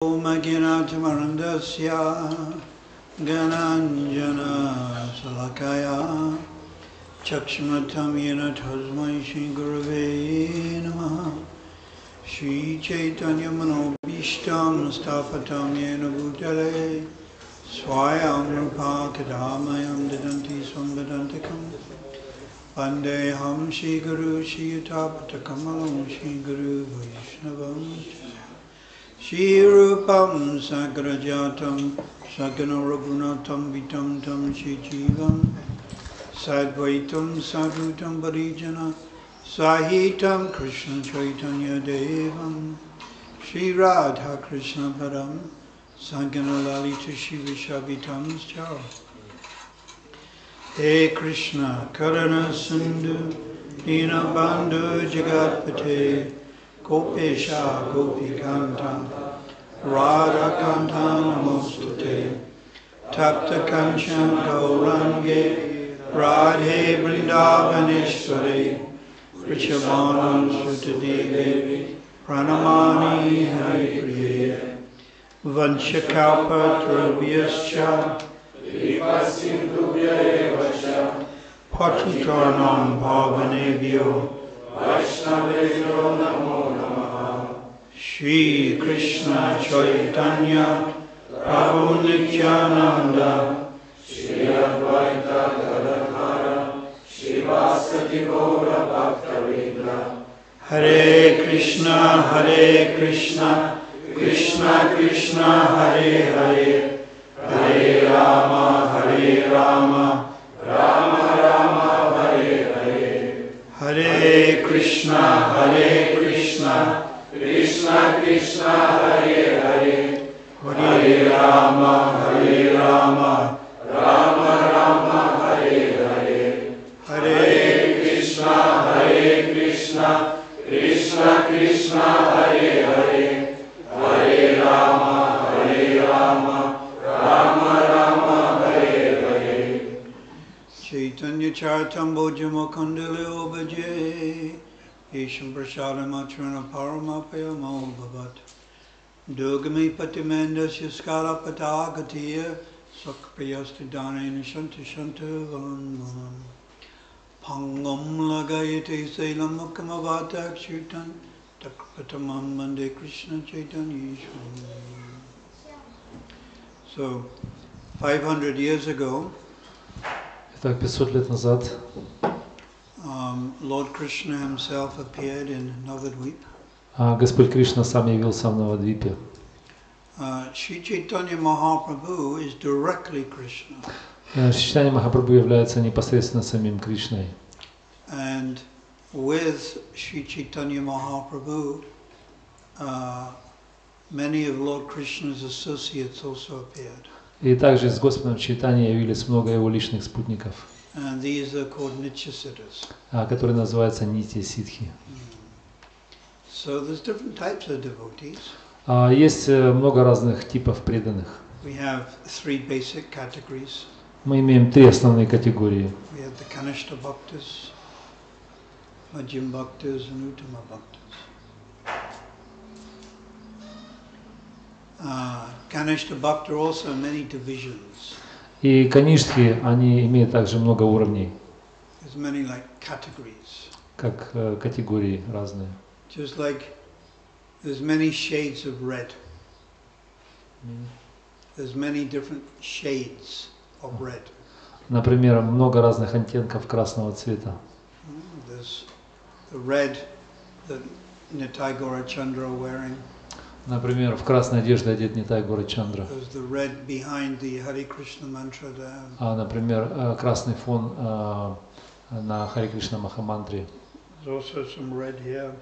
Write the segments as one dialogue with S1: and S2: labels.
S1: Om Agyanatamarandasya Gananjana Salakaya Chakshmatam Yena Tasmai Shri Gurave Namaha Shri Chaitanya Manobishtam Stapatam Yena Bhutale Swayam Rupa Kadamayam Didanti Swambadantikam Vandeham Shri Guru Shri Yatapatakamalam Shri Guru Vaishnavam Shri Rupam Sagrajatam Sakana Raghunatam Vitam Tam Shri Jivam Sadvaitam Sadhutam Parijana Sahitam Krishna Chaitanya Devam Shri Radha Krishna Param Sakana Lalita Shri Vishavitam Char He Krishna Karana Sindhu Dinabandhu Jagatpate Gopesha Gopikanta Radhakanta Namostute Tapta Kanchan Gaurange Radhe Vrindavaneshwari Rishabhanam Sutadevi Pranamani Hari Priye Vanchakalpa Trubhyascha Vipasindubhya Evacha Patikarnam Bhavanebhyo Vaishnavebhyo Namo Namaha Shri Krishna Chaitanya Prabhu Nityananda Shri Advaita Gadadhara Shri Vasati Gaura Bhakta Hare Krishna Krishna Krishna Hare Hare Hare Rama Rama Rama Hare Hare Hare Krishna Krishna Krishna Hare Hare Hare Rama Rama Rama Hare Hare Hare Krishna Krishna Krishna Hare Hare Hare Rama Rama Rama Hare Hare Chaitanya Charitambo Jamakandale Obhaje Isham Prasadam Acharana Paramapayamo Bhavat Dugami Patimendasya Skala Patagatiya Sakpriyasti Dhanena Shanta Shanta Vanman Pangam Lagayate Sailam Mukamavata Akshutan Takpatamam Mande Krishna Chaitanya Ishwan. So, 500 years ago,
S2: Итак, 500 лет назад
S1: Lord Krishna himself appeared in Navadvip.
S2: Господь Кришна сам явился в Навадвипе.
S1: Shri Chaitanya Mahaprabhu is directly Krishna.
S2: Чайтанья Махапрабху является непосредственно самим Кришной.
S1: And with Shri Chaitanya Mahaprabhu, many of Lord Krishna's associates also appeared.
S2: И также с Господом Чайтаньей явились много его личных спутников,
S1: And these are called Nityasiddhas.
S2: которые называются Нитья-сиддхи.
S1: So there's different types of devotees.
S2: Есть много разных типов преданных.
S1: We have three basic categories.
S2: Мы имеем три основные категории.
S1: We have the Kanishta Bhaktas, Madhyam Bhaktas, and Uttama Bhaktas. Kanishta Bhakta also many divisions.
S2: И каништхи, они имеют также много уровней,
S1: There's many like categories.
S2: как категории разные.
S1: Just like there's many shades of red. There's many different shades of red.
S2: Например, много разных оттенков красного цвета.
S1: There's the red that Nitai Gaurachandra are wearing.
S2: Например, в красной одежде одет Нитай Гаурачандра.
S1: There's the red behind the Hare Krishna mantra there.
S2: Например, красный фон на Харе Кришна Махамантре.
S1: There's also some red here.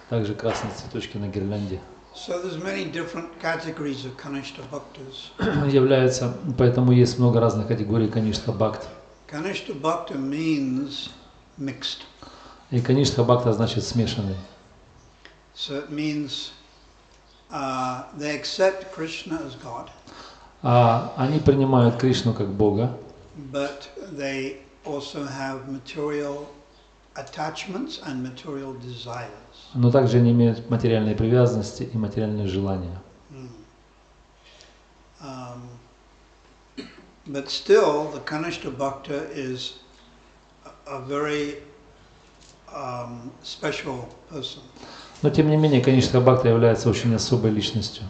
S2: Также красные цветочки на гирлянде.
S1: So there's many different categories of Kanishta Bhaktas.
S2: Является, поэтому есть много разных категорий Каништха Бхакт.
S1: Kanishta Bhakta means mixed.
S2: И Каништха Бхакта значит смешанный.
S1: So it means they accept Krishna as God.
S2: Они принимают Кришну как Бога.
S1: But they also have material attachments and material desires.
S2: Но также они имеют материальные привязанности и материальные желания.
S1: But still, the Kanishta Bhakta is a very special person.
S2: Но тем не менее, Каништа Бхакта является очень особой личностью.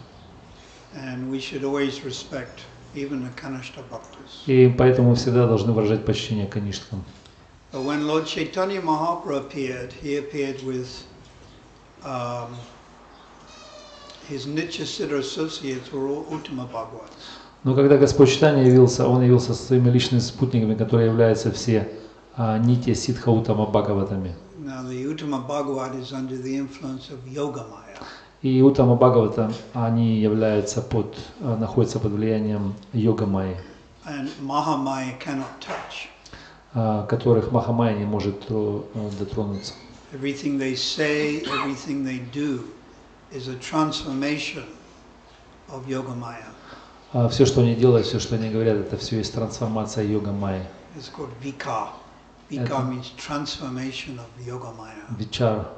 S1: And we should always respect even the Kanishta Bhaktas.
S2: И поэтому мы всегда должны выражать почтение Каништкам.
S1: But when Lord Chaitanya Mahaprabhu appeared, he appeared with his Nityasiddha associates were all Uttama Bhagavats.
S2: Но когда Господь Чайтанья явился, Он явился со своими личными спутниками, которые являются все Нитья Сидха Уттама Бхагаватами.
S1: Now the Uttama Bhagavat is under the influence of Yogamaya.
S2: И Уттама Бхагавата, они находятся под влиянием Йога-майи,
S1: And Mahamaya cannot touch.
S2: Которых Махамайя не может дотронуться.
S1: Everything they say, everything they do is a transformation of Yogamaya.
S2: Все, что они делают, все, что они говорят, это все есть трансформация Йога-майи.
S1: It's called Vika. Vika means transformation of Yogamaya.
S2: Вичар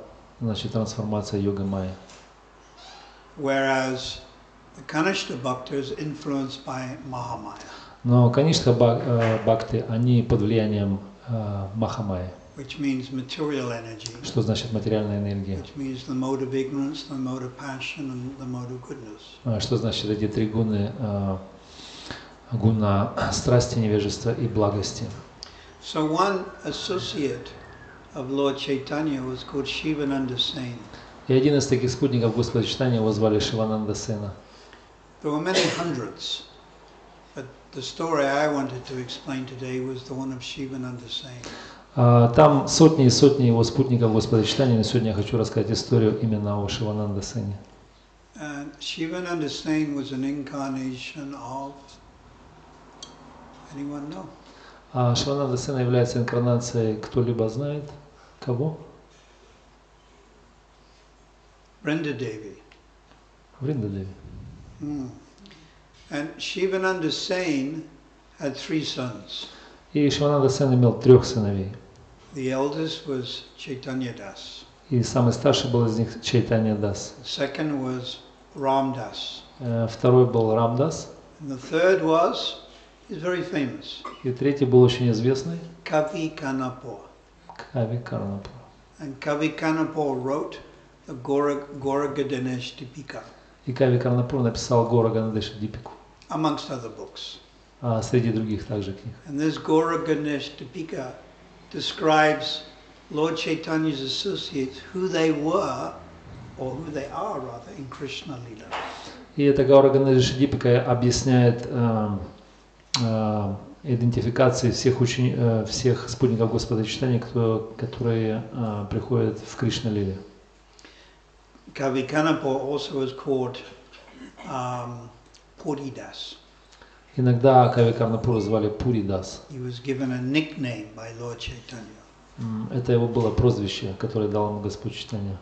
S2: значит трансформация Йога-майи.
S1: Whereas the Kanishta Bhakta is influenced by Mahamaya.
S2: Но Каништа Бхакти, они под влиянием Махамайи.
S1: Which means material energy.
S2: Что значит материальная энергия?
S1: Which means the mode of ignorance, the mode of passion, and the mode of goodness.
S2: Что значит эти три гуны, гуна страсти, невежества и благости?
S1: So one associate of Lord Chaitanya was called Shivananda Sen.
S2: И один из таких спутников Господа Чайтаньи его звали Шивананда Сена.
S1: There were many hundreds, but the story I wanted to explain today was the one of Shivananda Sen.
S2: Там сотни и сотни его спутников Господа Чайтаньи, но сегодня я хочу рассказать историю именно о Шивананда Сене.
S1: And Shivananda Sen was an incarnation of, anyone know?
S2: Шивананда Сена является инкарнацией, кто-либо знает? Кого?
S1: Vrinda Devi.
S2: Вринда Деви.
S1: And Shivananda Sen had 3 sons.
S2: И Шивананда Сен имел 3 сыновей.
S1: The eldest was Chaitanya Das.
S2: И самый старший был из них Чайтанья Дас.
S1: The second was Ram Das.
S2: Второй был Рамдас.
S1: And the third is very famous.
S2: И третий был очень известный.
S1: Kavi Kanapur.
S2: Кави Карнапур.
S1: And Kavi Kanapur wrote the Gauraganesh Dipika,
S2: И Кави Карнапур написал Гора Ганадеша Дипику.
S1: amongst other books.
S2: Среди других также книг.
S1: And this Gauraganesh Dipika describes Lord Chaitanya's associates, who they were, or who they are rather, in Krishna Lila.
S2: И эта Гора Ганадеша Дипика объясняет идентификации всех спутников Господа Чайтаньи, которые приходят в Кришна-лиле.
S1: Kavi Kanapur also was called Puri Das.
S2: Иногда Кави Карнапура звали Пури Дас.
S1: He was given a nickname by Lord Chaitanya.
S2: Это его было прозвище, которое дал ему Господь Чайтанья.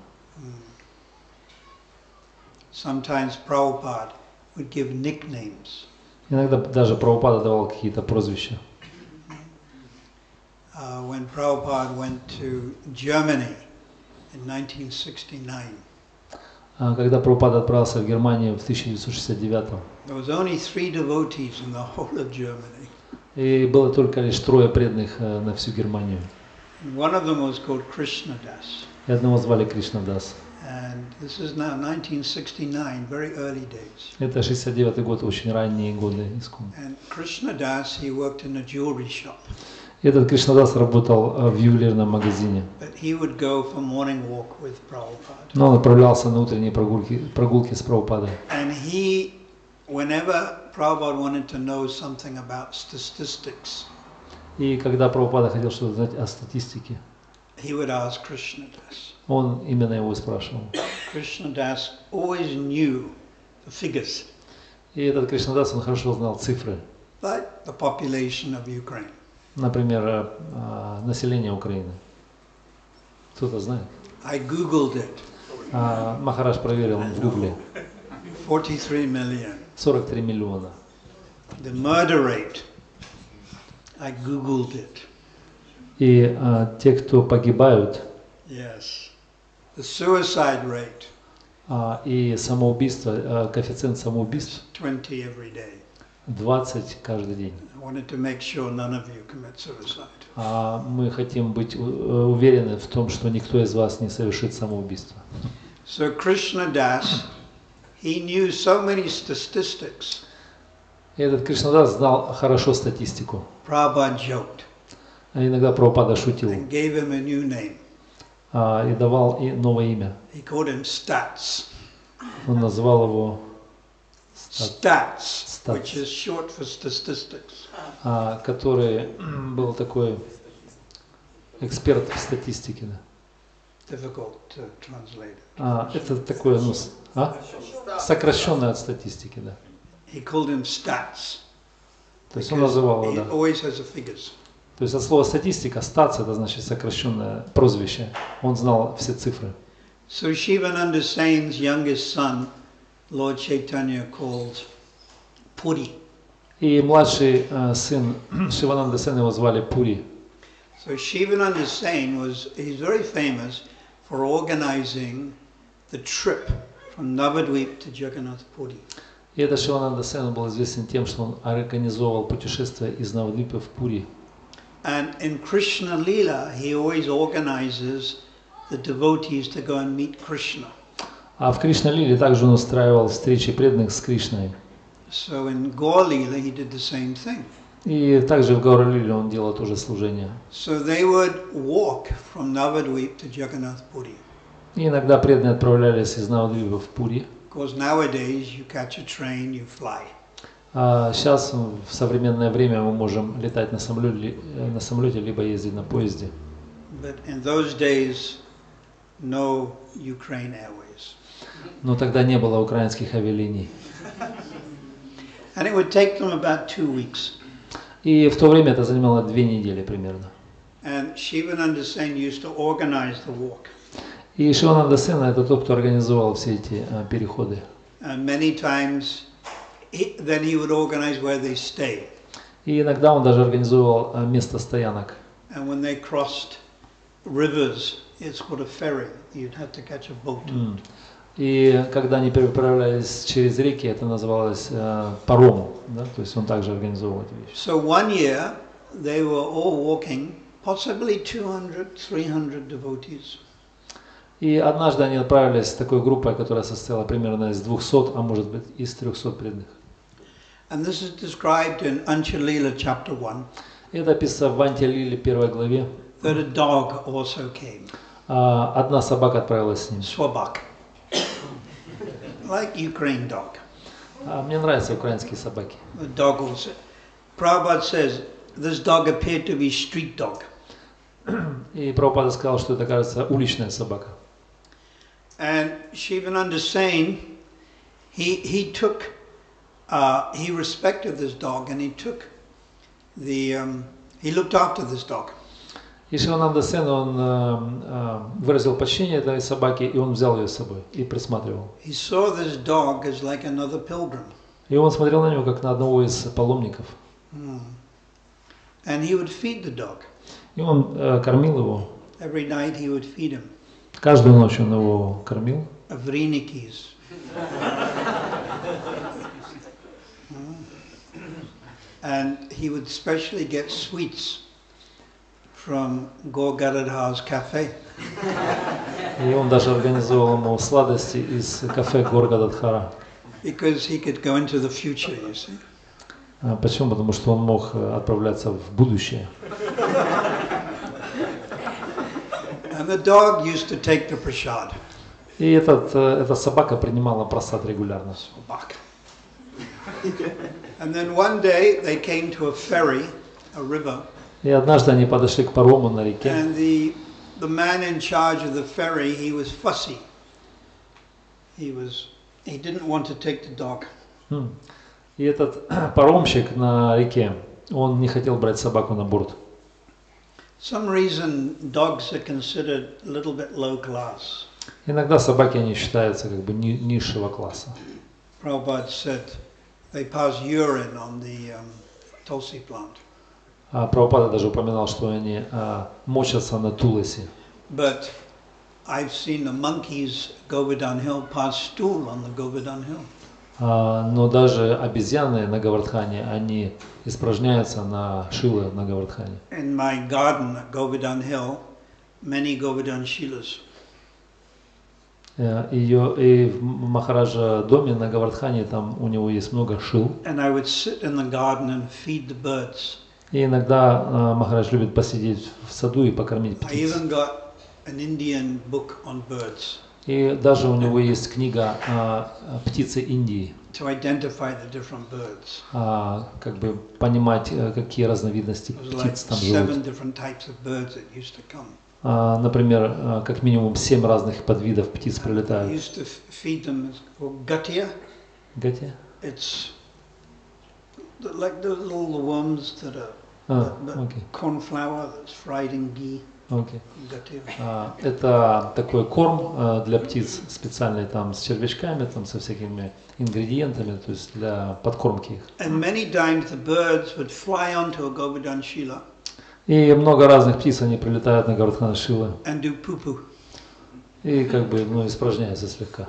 S1: Sometimes Prabhupada would give nicknames.
S2: Иногда даже Прабхупада давал какие-то прозвища.
S1: When Prabhupada went to Germany in 1969,
S2: Когда Прабхупада отправился в Германию в 1969-м,
S1: there was only 3 devotees in the whole of Germany.
S2: и было только лишь 3 преданных на всю Германию.
S1: And one of them was called Krishna Das.
S2: И одного звали Кришна Дас.
S1: And this is now 1969, very early days.
S2: Это 69-й год, очень ранние годы исконно.
S1: And Krishna Das, he worked in a jewelry shop.
S2: Этот Кришна Дас работал в ювелирном магазине.
S1: But he would go for morning walk with Prabhupada.
S2: Но он отправлялся на утренние прогулки с Прабхупадой.
S1: And he, whenever Prabhupada wanted to know something about statistics,
S2: И когда Прабхупада хотел что-то знать о статистике,
S1: he would ask Krishna Das.
S2: он именно его спрашивал.
S1: Krishna Das always knew the figures,
S2: И этот Кришна Дас, он хорошо знал цифры.
S1: like the population of Ukraine.
S2: Например, население Украины. Кто-то знает?
S1: I googled it.
S2: Махарадж проверил в Гугле.
S1: 43 million.
S2: 43 миллиона.
S1: The murder rate, I googled it.
S2: И те, кто погибают,
S1: Yes. The suicide rate,
S2: И самоубийство, коэффициент самоубийств
S1: 20 every day.
S2: 20 каждый день.
S1: I wanted to make sure none of you commit suicide.
S2: Мы хотим быть уверены в том, что никто из вас не совершит самоубийство.
S1: So Krishna Das, he knew so many statistics.
S2: И этот Кришнадас знал хорошо статистику.
S1: Prabhupada joked
S2: Иногда Прабхупада шутил
S1: and gave him a new name.
S2: И давал новое имя.
S1: He called him Stats.
S2: Он назвал его
S1: Stats, which is short for statistics.
S2: Который был такой эксперт в статистике.
S1: Difficult to translate.
S2: Это такое, сокращенное от статистики, да.
S1: He called him Stats.
S2: То есть он называл его,
S1: He
S2: да.
S1: always has the figures.
S2: То есть от слова статистика, статс, это значит сокращенное прозвище. Он знал все цифры.
S1: So Shivananda Sain's youngest son, Lord Chaitanya, called Puri.
S2: И младший сын Шивананда Сена его звали Пури.
S1: So Shivananda Sain he's very famous for organizing the trip from Navadvip to Jagannath Puri.
S2: И этот Шивананда Сен был известен тем, что он организовал путешествие из Навадвипа в Пури.
S1: And in Krishna Lila, he always organizes the devotees to go and meet Krishna.
S2: А в Кришна-лиле также он устраивал встречи преданных с Кришной.
S1: So in Gaur Lila, he did the same thing.
S2: И также в Гаура-лиле он делал тоже служение.
S1: So they would walk from Navadvip to Jagannath Puri.
S2: И иногда преданные отправлялись из Навадвипа в Пури.
S1: Because nowadays you catch a train, you fly.
S2: А сейчас в современное время мы можем летать на самолете, либо ездить на поезде.
S1: But in those days, no Ukraine Airways.
S2: Но тогда не было украинских авиалиний.
S1: And it would take them about 2 weeks.
S2: И в то время это занимало 2 недели примерно.
S1: And Shivananda Sain used to organize the walk.
S2: И Шивананда Сена это тот, кто организовал все эти переходы.
S1: And many times, then he would organize where they stay.
S2: И иногда он даже организовал место стоянок.
S1: And when they crossed rivers, it's called a ferry. You'd have to catch a boat.
S2: И когда они переправлялись через реки, это называлось паром, да? То есть он также организовывал эти вещи.
S1: So one year, they were all walking, possibly 200, 300 devotees.
S2: И однажды они отправились с такой группой, которая состояла примерно из 200, а может быть из 300 преданных.
S1: And this is described in Anchalila chapter 1.
S2: Это описано в Антя-лиле 1 главе.
S1: That a dog also came.
S2: Одна собака отправилась с ним.
S1: Swabak. Like Ukraine dog.
S2: Мне нравятся украинские собаки.
S1: The dog also. Prabhupada says this dog appeared to be street dog.
S2: И Прабхупада сказал, что это, кажется, уличная собака.
S1: And Shivananda Sain, he respected this dog and he took he looked after this dog.
S2: И Шивананда Сен, он выразил почтение этой собаке, и он взял ее с собой и присматривал.
S1: He saw this dog as like another pilgrim.
S2: И он смотрел на него, как на одного из паломников.
S1: And he would feed the dog.
S2: И он кормил его.
S1: Every night he would feed him.
S2: Каждую ночь он его кормил.
S1: Avrinikis. And he would specially get sweets from Gorgaradhar's cafe.
S2: И он даже организовал ему сладости из кафе Горгададхара.
S1: Because he could go into the future, you see.
S2: Почему? Потому что он мог отправляться в будущее.
S1: And the dog used to take the prasad.
S2: И эта собака принимала просад регулярно.
S1: And then one day they came to a ferry, a river.
S2: И однажды они подошли к парому на реке.
S1: And the man in charge of the ferry, he was fussy. He didn't want to take the dog.
S2: И этот паромщик на реке, он не хотел брать собаку на борт.
S1: Some reason dogs are considered a little bit low class.
S2: Иногда собаки они считаются как бы низшего класса.
S1: Prabhupada said they pass urine on the tulsi plant.
S2: А Прабхупада даже упоминал, что они мочатся на туласи.
S1: But I've seen the monkeys Govardhan Hill pass stool on the Govardhan Hill.
S2: Но даже обезьяны на Говардхане, они испражняются на шилы на Говардхане.
S1: In my garden at Govardhan Hill, many Govardhan Shilas.
S2: И в Махараджа доме на Говардхане там у него есть много шил.
S1: And I would sit in the garden and feed the birds.
S2: И иногда Махарадж любит посидеть в саду и покормить
S1: I
S2: птиц.
S1: even got an Indian book on birds.
S2: И даже у него есть книга «Птицы Индии»,
S1: To identify the different birds.
S2: как бы понимать, какие разновидности
S1: There was like
S2: птиц там
S1: 7
S2: живут.
S1: different types of birds that used to come.
S2: Например, как минимум 7 разных подвидов птиц
S1: I
S2: прилетают.
S1: used to feed them. It's called gatia.
S2: Гати?
S1: It's like the little worms that are
S2: Окей.
S1: corn flour that's fried in ghee.
S2: Окей.
S1: Gatia.
S2: Это такой корм для птиц специальный, там с червячками, там со всякими ингредиентами, то есть для подкормки их.
S1: And many times the birds would fly onto a Govardhan Shila
S2: И много разных птиц, они прилетают на Говардхан Шилы
S1: and do poo-poo.
S2: и как бы испражняются слегка.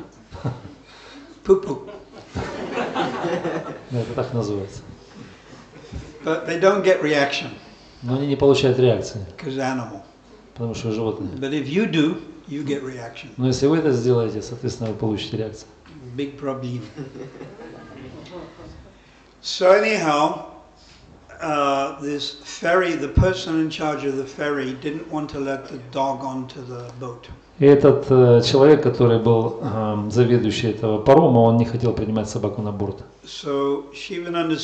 S1: Poo-poo.
S2: Это так называется.
S1: But they don't get reaction
S2: Но они не получают реакции,
S1: because animal.
S2: потому что животные.
S1: But if you do, you get reaction.
S2: Но если вы это сделаете, соответственно, вы получите реакцию.
S1: Big problem. So anyhow, this ferry, the person in charge of the ferry didn't want to let the dog onto the boat.
S2: И этот человек, который был заведующий этого парома, он не хотел принимать собаку на борт.
S1: So Shivananda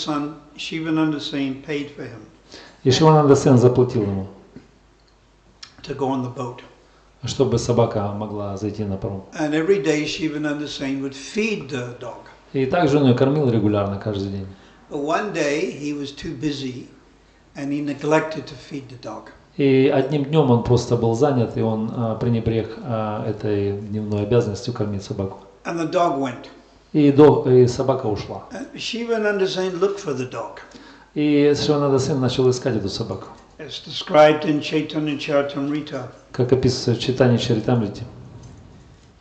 S1: Singh paid for him
S2: И Шивананда Сен заплатил ему,
S1: to go on the boat.
S2: чтобы собака могла зайти на паром.
S1: And every day Shivananda Singh would feed the dog.
S2: И также он ее кормил регулярно, каждый день.
S1: But one day he was too busy and he neglected to feed the dog.
S2: И одним днем он просто был занят, и он пренебрег этой дневной обязанностью кормить собаку.
S1: And the dog went.
S2: И собака ушла.
S1: And Shivananda Singh looked for the dog.
S2: И Шивананда Сен начал искать эту собаку.
S1: It's described in Chaitanya Charitamrita.
S2: Как описывается в Чайтанья Чаритамрите.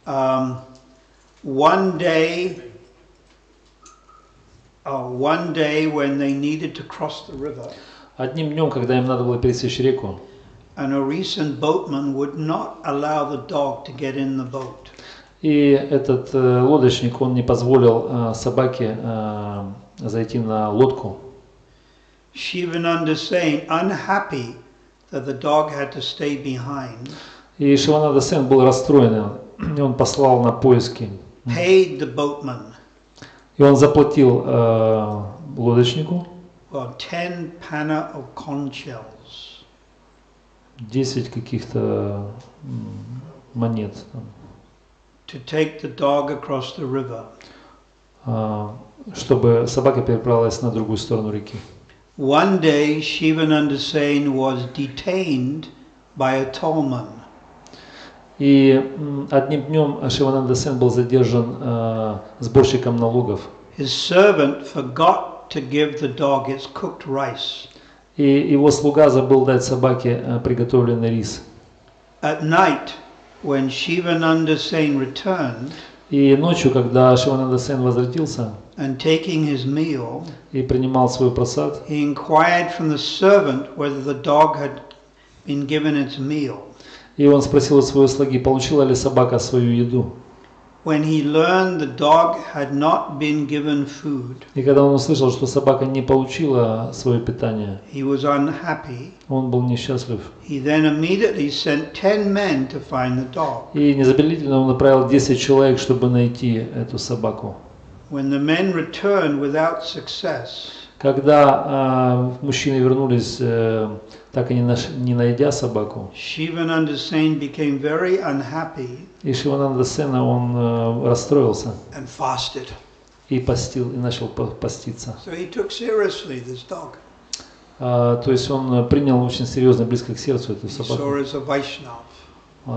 S1: One day when they needed to cross the river,
S2: Одним днем, когда им надо было пересечь реку,
S1: and a recent boatman would not allow the dog to get in the boat.
S2: и этот лодочник, он не позволил собаке зайти на лодку.
S1: Shivananda Singh, unhappy that the dog had to stay behind,
S2: И Шивананда Сен был расстроен, и он послал на поиски.
S1: paid the boatman
S2: И он заплатил лодочнику
S1: for 10 panna of conch shells
S2: 10 каких-то монет,
S1: to take the dog across the river.
S2: чтобы собака переправилась на другую сторону реки.
S1: One day Shivananda Singh was detained by a tollman.
S2: И одним днем Шивананда Сен был задержан сборщиком налогов.
S1: His servant forgot to give the dog its cooked rice.
S2: И его слуга забыл дать собаке приготовленный рис.
S1: At night, when Shivananda Singh returned,
S2: И ночью, когда Шивананда Сен возвратился
S1: and taking his meal,
S2: и принимал свой просад,
S1: he inquired from the servant whether the dog had been given its meal.
S2: и он спросил у своего слуги, получила ли собака свою еду.
S1: When he learned the dog had not been given food,
S2: И когда он услышал, что собака не получила свое питание,
S1: he was unhappy.
S2: он был несчастлив.
S1: He then immediately sent 10 men to find the dog.
S2: И незамедлительно он направил 10 человек, чтобы найти эту собаку.
S1: When the men returned without success,
S2: Когда мужчины вернулись, так и не найдя собаку,
S1: Shivananda Singh became very unhappy
S2: и Шивананда Сена, он расстроился
S1: and fasted.
S2: и постил, и начал поститься.
S1: So he took seriously this dog.
S2: То есть он принял очень серьезно, близко к сердцу эту
S1: He saw
S2: собаку,
S1: her as a Vaishnav.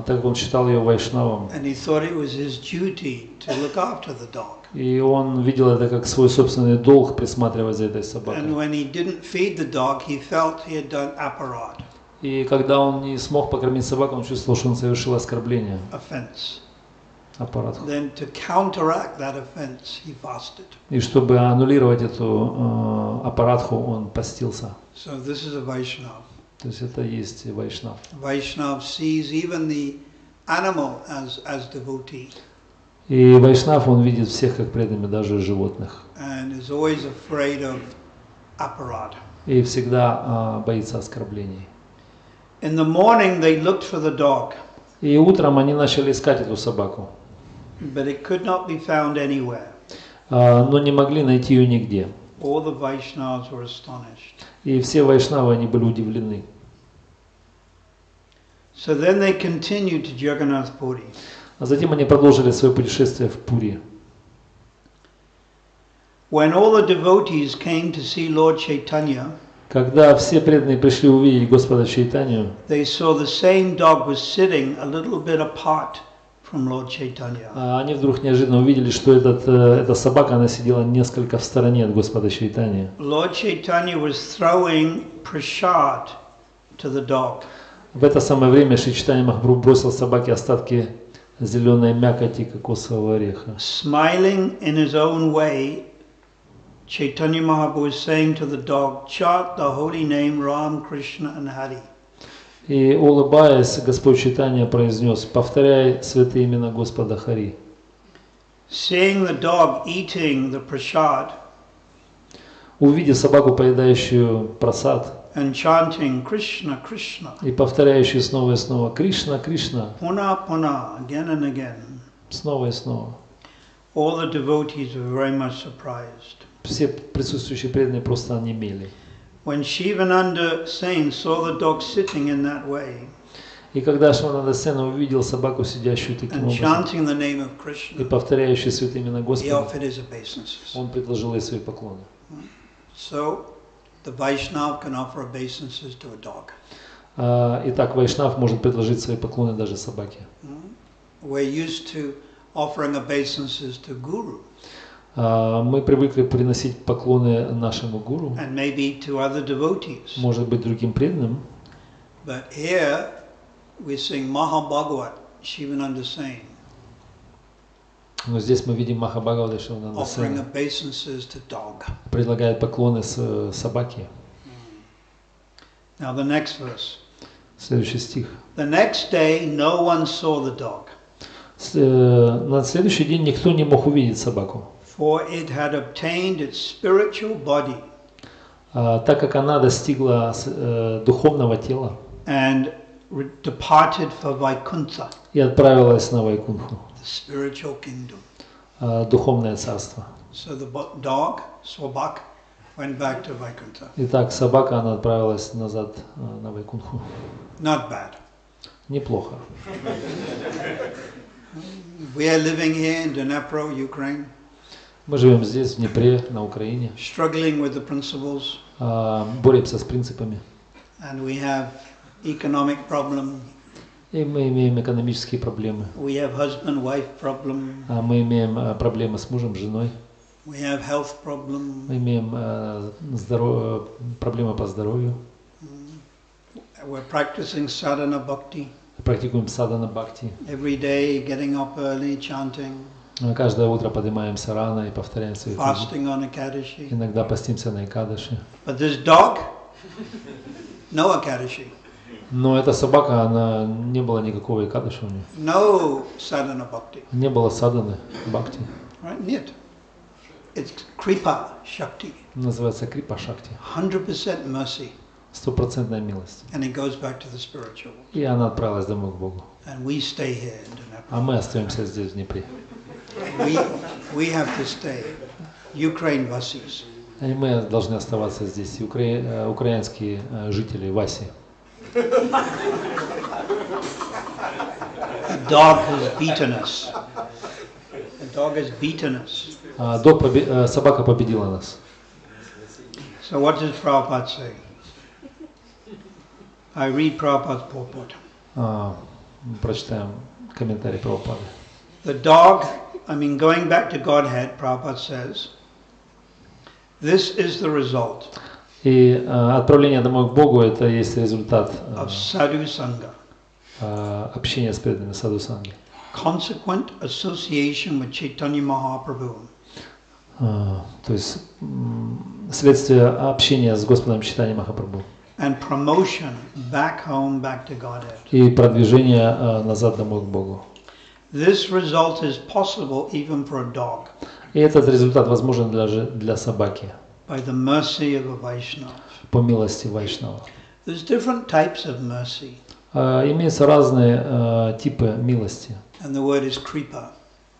S2: так как он считал ее вайшнавом.
S1: And he thought it was his duty to look after the dog.
S2: И он видел это как свой собственный долг, присматривать за этой
S1: And
S2: собакой.
S1: when he didn't feed the dog, he felt he had done aparad.
S2: И когда он не смог покормить собаку, он чувствовал, что он совершил оскорбление.
S1: offense.
S2: Аппаратху.
S1: Then to counteract that offense, he fasted.
S2: И чтобы аннулировать эту аппаратху, он постился.
S1: So this is a Vaishnava.
S2: То есть это есть вайшнав.
S1: Vaishnava sees even the animal as devotee.
S2: И вайшнав, он видит всех как преданными, даже животных.
S1: And is always afraid of aparad.
S2: И всегда боится оскорблений.
S1: In the morning they looked for the dog,
S2: И утром они начали искать эту собаку,
S1: but it could not be found anywhere.
S2: но не могли найти ее нигде.
S1: All the Vaishnavas were astonished.
S2: И все вайшнавы, они были удивлены.
S1: So then they continued to Jagannath Puri.
S2: А затем они продолжили свое путешествие в Пури.
S1: When all the devotees came to see Lord Chaitanya,
S2: Когда все преданные пришли увидеть Господа Чайтанью,
S1: they saw the same dog was sitting a little bit apart from Lord Chaitanya.
S2: они вдруг неожиданно увидели, что эта собака, она сидела несколько в стороне от Господа Чайтаньи.
S1: Lord Chaitanya was throwing prasad to the dog.
S2: В это самое время Шри Чайтанья Махапрабху бросил собаке остатки зеленой мякоти кокосового ореха.
S1: Smiling in his own way, Chaitanya Mahaprabhu was saying to the dog, chant the holy name Ram, Krishna and Hari.
S2: И улыбаясь, Господь Чайтанья произнес: повторяй святые имена Господа Хари.
S1: Seeing the dog eating the prasad
S2: Увидев собаку, поедающую прасад,
S1: and chanting Krishna, Krishna,
S2: и повторяющую снова и снова Кришна, Кришна,
S1: puna, puna, again and again,
S2: снова и снова,
S1: all the devotees were very much surprised.
S2: все присутствующие преданные просто онемели.
S1: When Shivananda Sain saw the dog sitting in that way
S2: И когда Шивананда Сена увидел собаку, сидящую таким
S1: and
S2: образом,
S1: chanting the name of
S2: и
S1: Krishna,
S2: повторяющую святые имена
S1: he
S2: Господа,
S1: offered his obeisances.
S2: он предложил ей свои поклоны.
S1: So the Vaishnava can offer obeisances to a dog.
S2: Итак, вайшнав может предложить свои поклоны даже собаке.
S1: We're used to offering obeisances to Guru
S2: Мы привыкли приносить поклоны нашему гуру,
S1: and maybe to other devotees.
S2: может быть, другим преданным.
S1: But here we're seeing Mahabhagavat, Shivananda Sain,
S2: Но здесь мы видим Махабхагавата Шивананда
S1: offering
S2: Сена
S1: obeisances to dog.
S2: предлагает поклоны с собаке.
S1: Now the next verse.
S2: Следующий стих.
S1: The next day no one saw the dog,
S2: На следующий день никто не мог увидеть собаку,
S1: for it had obtained its spiritual body
S2: так как она достигла духовного тела
S1: and departed for Vaikuntha,
S2: и отправилась на Вайкунху,
S1: the spiritual kingdom.
S2: духовное царство.
S1: So the dog, Swabak, went back to Vaikuntha.
S2: Итак, собака, она отправилась назад на Вайкунху.
S1: Not bad.
S2: Неплохо.
S1: We are living here in Dnepr, Ukraine,
S2: Мы живем здесь, в Днепре, на Украине,
S1: struggling with the principles,
S2: боремся с принципами,
S1: and we have economic problem.
S2: и мы имеем экономические проблемы.
S1: We have husband-wife problem.
S2: Мы имеем проблемы с мужем, с женой.
S1: We have health problem.
S2: Мы имеем проблемы по здоровью.
S1: We're practicing sadhana bhakti.
S2: Практикуем садхана бхакти.
S1: Every day, getting up early, chanting.
S2: Каждое утро поднимаемся рано и повторяем свои
S1: Fasting on Ekadashi.
S2: Иногда постимся на Экадаши.
S1: But this dog, no Ekadashi.
S2: Но эта собака, она не было никакого Экадаши у нее.
S1: No sadhana bhakti.
S2: Не было садханы бхакти.
S1: Right? Нет. It's Kripa Shakti.
S2: Называется Крипа Шакти.
S1: 100% mercy.
S2: Стопроцентная милость.
S1: And it goes back to the spiritual.
S2: И она отправилась домой к Богу.
S1: And we stay here in Dnepr.
S2: А мы остаемся здесь, в Днепре.
S1: We have to stay. Ukraine Vasis.
S2: И мы должны оставаться здесь. Украинские жители Васи.
S1: The dog has beaten us. The dog has beaten us.
S2: Собака победила нас.
S1: So what does Prabhupada say? I read Prabhupada's purport.
S2: Прочитаем комментарий Прабхупады.
S1: The dog, going back to Godhead, Prabhupada says, this is the result.
S2: И отправление домой к Богу — это есть результат
S1: of sadhu sangha,
S2: общения с преданными саду санги.
S1: consequent association with Chaitanya Mahaprabhu,
S2: То есть следствие общения с Господом Чайтаньей Махапрабху.
S1: and promotion back home, back to Godhead.
S2: И продвижение назад домой к Богу.
S1: This result is possible even for a dog
S2: И этот результат возможен даже для собаки,
S1: by the mercy of a Vaishnava.
S2: по милости Вайшнава.
S1: There's different types of mercy,
S2: Имеются разные типы милости.
S1: and the word is kripa.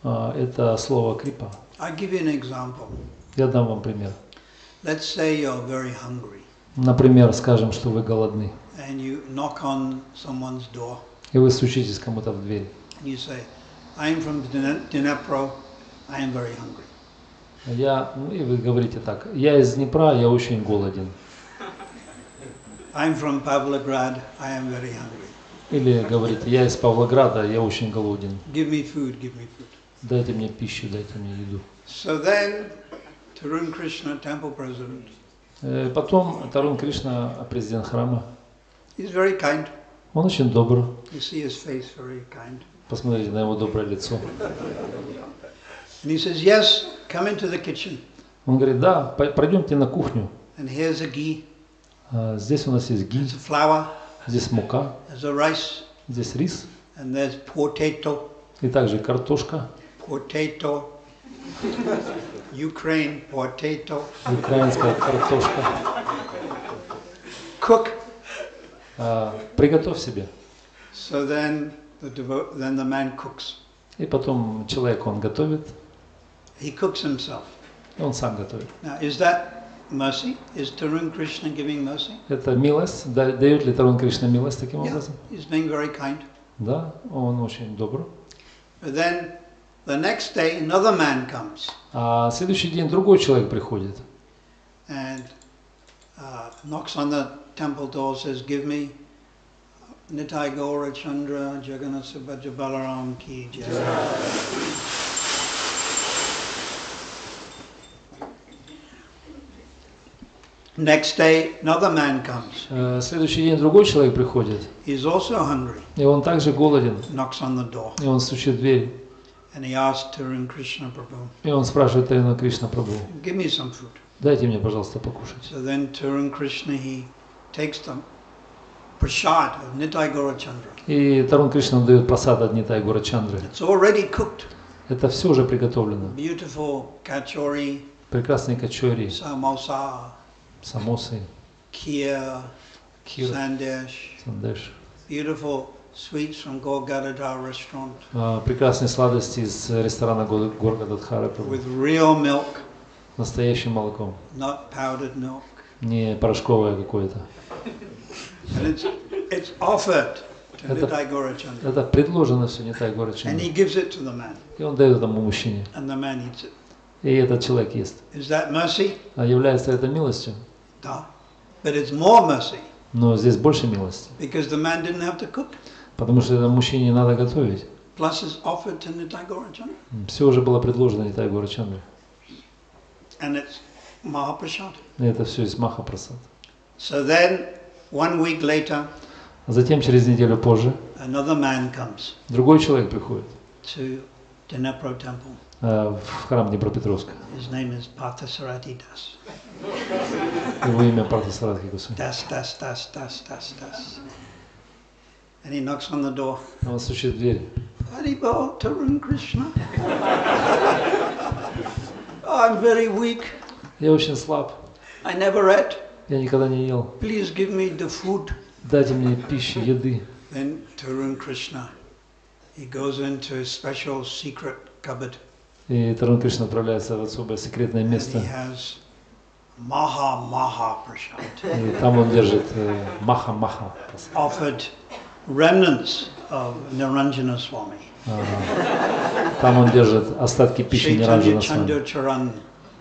S2: Это слово крипа.
S1: I'll give you an example.
S2: Я дам вам пример.
S1: Let's say you're very hungry
S2: Например, скажем, что вы голодны,
S1: and you knock on someone's door
S2: и вы стучитесь кому-то в дверь.
S1: and you say, I'm from Dnepr, I am very hungry.
S2: И вы говорите так: я из Днепра, я очень голоден.
S1: I'm from Pavlograd, I am very hungry.
S2: Или говорите: я из Павлограда, я очень голоден.
S1: Give me food, give me food.
S2: Дайте мне пищу, дайте мне еду.
S1: So then, Tarun Krishna, temple president,
S2: Потом Тарун Кришна, президент храма,
S1: he's very kind.
S2: он очень добр.
S1: You see his face, very kind.
S2: Посмотрите на его доброе лицо.
S1: And he says, yes, come into the kitchen.
S2: Он говорит: да, пройдемте на кухню.
S1: And here's a ghee,
S2: Здесь у нас есть ги,
S1: there's a flour,
S2: здесь мука,
S1: there's a rice,
S2: здесь рис,
S1: and there's potato,
S2: и также картошка,
S1: potato, Ukraine, potato.
S2: украинская картошка.
S1: Cook.
S2: Приготовь себе.
S1: So then the man cooks.
S2: И потом человек, он готовит,
S1: He cooks himself.
S2: и он сам готовит.
S1: Now, is that mercy? Is Tarun Krishna giving mercy?
S2: Это милость. Дает ли Тарун Кришна милость таким
S1: Yeah,
S2: образом?
S1: he's being very kind.
S2: Да, он очень добр.
S1: But then the next day another man comes
S2: А следующий день другой человек приходит
S1: and knocks on the temple door, says, give me Nitai Gaura Chandra Jagannath Subhadra Balaram Ki Jai. Next day another man comes.
S2: Следующий день другой человек приходит,
S1: He's also hungry.
S2: и он также голоден,
S1: Knocks on the door.
S2: и он стучит в дверь,
S1: And he asks Tarun Krishna Prabhu,
S2: и он спрашивает Таруна Кришна Прабху:
S1: give me some food.
S2: дайте мне, пожалуйста, покушать.
S1: So then Tarun Krishna, he takes the prasad of Nitai Gaura Chandra.
S2: И Тарун Кришна дает прасад от Нитай Гора Чандры.
S1: It's already cooked.
S2: Это все уже приготовлено.
S1: Beautiful kachori,
S2: Прекрасные качори,
S1: samosa,
S2: самосы,
S1: kheer,
S2: кир,
S1: sandesh,
S2: сандеш.
S1: beautiful sweets from Gorgadadhar restaurant
S2: Прекрасные сладости из ресторана Горгададхара
S1: with real milk,
S2: настоящим молоком,
S1: not powdered milk.
S2: не порошковое какое-то.
S1: And it's offered to Nitai Gaura Chandra.
S2: Это предложено все Нитай Гора
S1: And he
S2: Чандре.
S1: gives it to the man.
S2: И он дает этому мужчине.
S1: And the man eats it.
S2: И этот человек ест.
S1: Is that mercy?
S2: А является это милостью?
S1: Da. But it's more mercy
S2: Но здесь больше милости.
S1: because the man didn't have to cook.
S2: Потому что этому мужчине не надо готовить.
S1: Plus it's offered to Nitai Gaura Chandra.
S2: Все уже было предложено Нитай Гора Чандре.
S1: And it's Mahaprasad.
S2: И это все из Махапрасад.
S1: So then, 1 week later,
S2: А затем, через неделю позже,
S1: another man comes
S2: другой человек приходит
S1: to Dnepr temple.
S2: В храм Днепропетровска.
S1: His name is Partha Saratхи Дас.
S2: Его имя Партха Саратхи Госвами.
S1: Das. And he knocks on the door.
S2: Он стучит в дверь.
S1: Haribol, Tarun Krishna. Oh, I'm very weak.
S2: Я очень слаб.
S1: I never ate.
S2: Я никогда не ел.
S1: Please give me the food.
S2: Дайте мне пищи, еды.
S1: Then Tarun Krishna, he goes into a special secret cupboard.
S2: И Тарун Кришна отправляется в особое секретное
S1: And
S2: место.
S1: he has Maha Prasad.
S2: И там он держит маха-маха.
S1: Offered remnants of Niranjana Swami.
S2: Там он держит остатки пищи Ниранджана
S1: Chaitanya
S2: Свами.
S1: Chandra Charan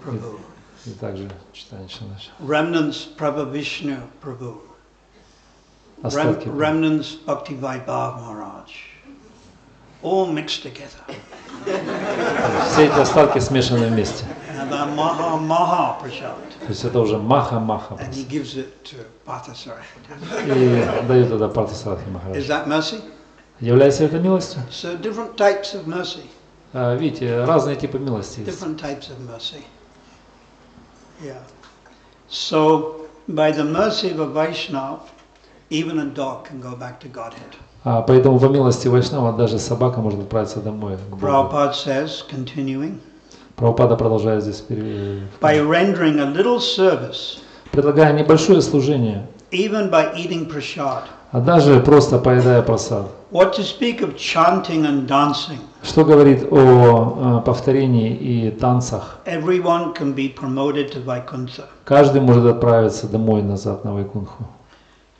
S1: Prabhu.
S2: И также читание Чандаша.
S1: Remnants Prabhu Vishnu Prabhu.
S2: Остатки.
S1: Remnants Bhakti Vaibhav Maharaj. All mixed together.
S2: Все эти остатки смешаны вместе.
S1: And the Maha Prasad.
S2: То есть это уже маха-маха.
S1: And he gives it to Partha Sarathhi.
S2: И дает это Партха Саратхи Махарадж.
S1: Is that mercy?
S2: Является это милостью?
S1: So different types of mercy.
S2: Видите, разные типы милости есть.
S1: Different types of mercy. Yeah. So by the mercy of a Vaishnava, even a dog can go back to Godhead.
S2: Поэтому по милости Вайшнава даже собака может отправиться домой.
S1: Prabhupada says, continuing,
S2: Прабхупада продолжает здесь.
S1: by rendering a little service,
S2: Предлагая небольшое служение,
S1: even by eating prasad,
S2: а даже просто поедая прасад.
S1: what to speak of chanting and dancing,
S2: Что говорит о повторении и танцах?
S1: everyone can be promoted to Vaikuntha.
S2: Каждый может отправиться домой назад на Вайкунху.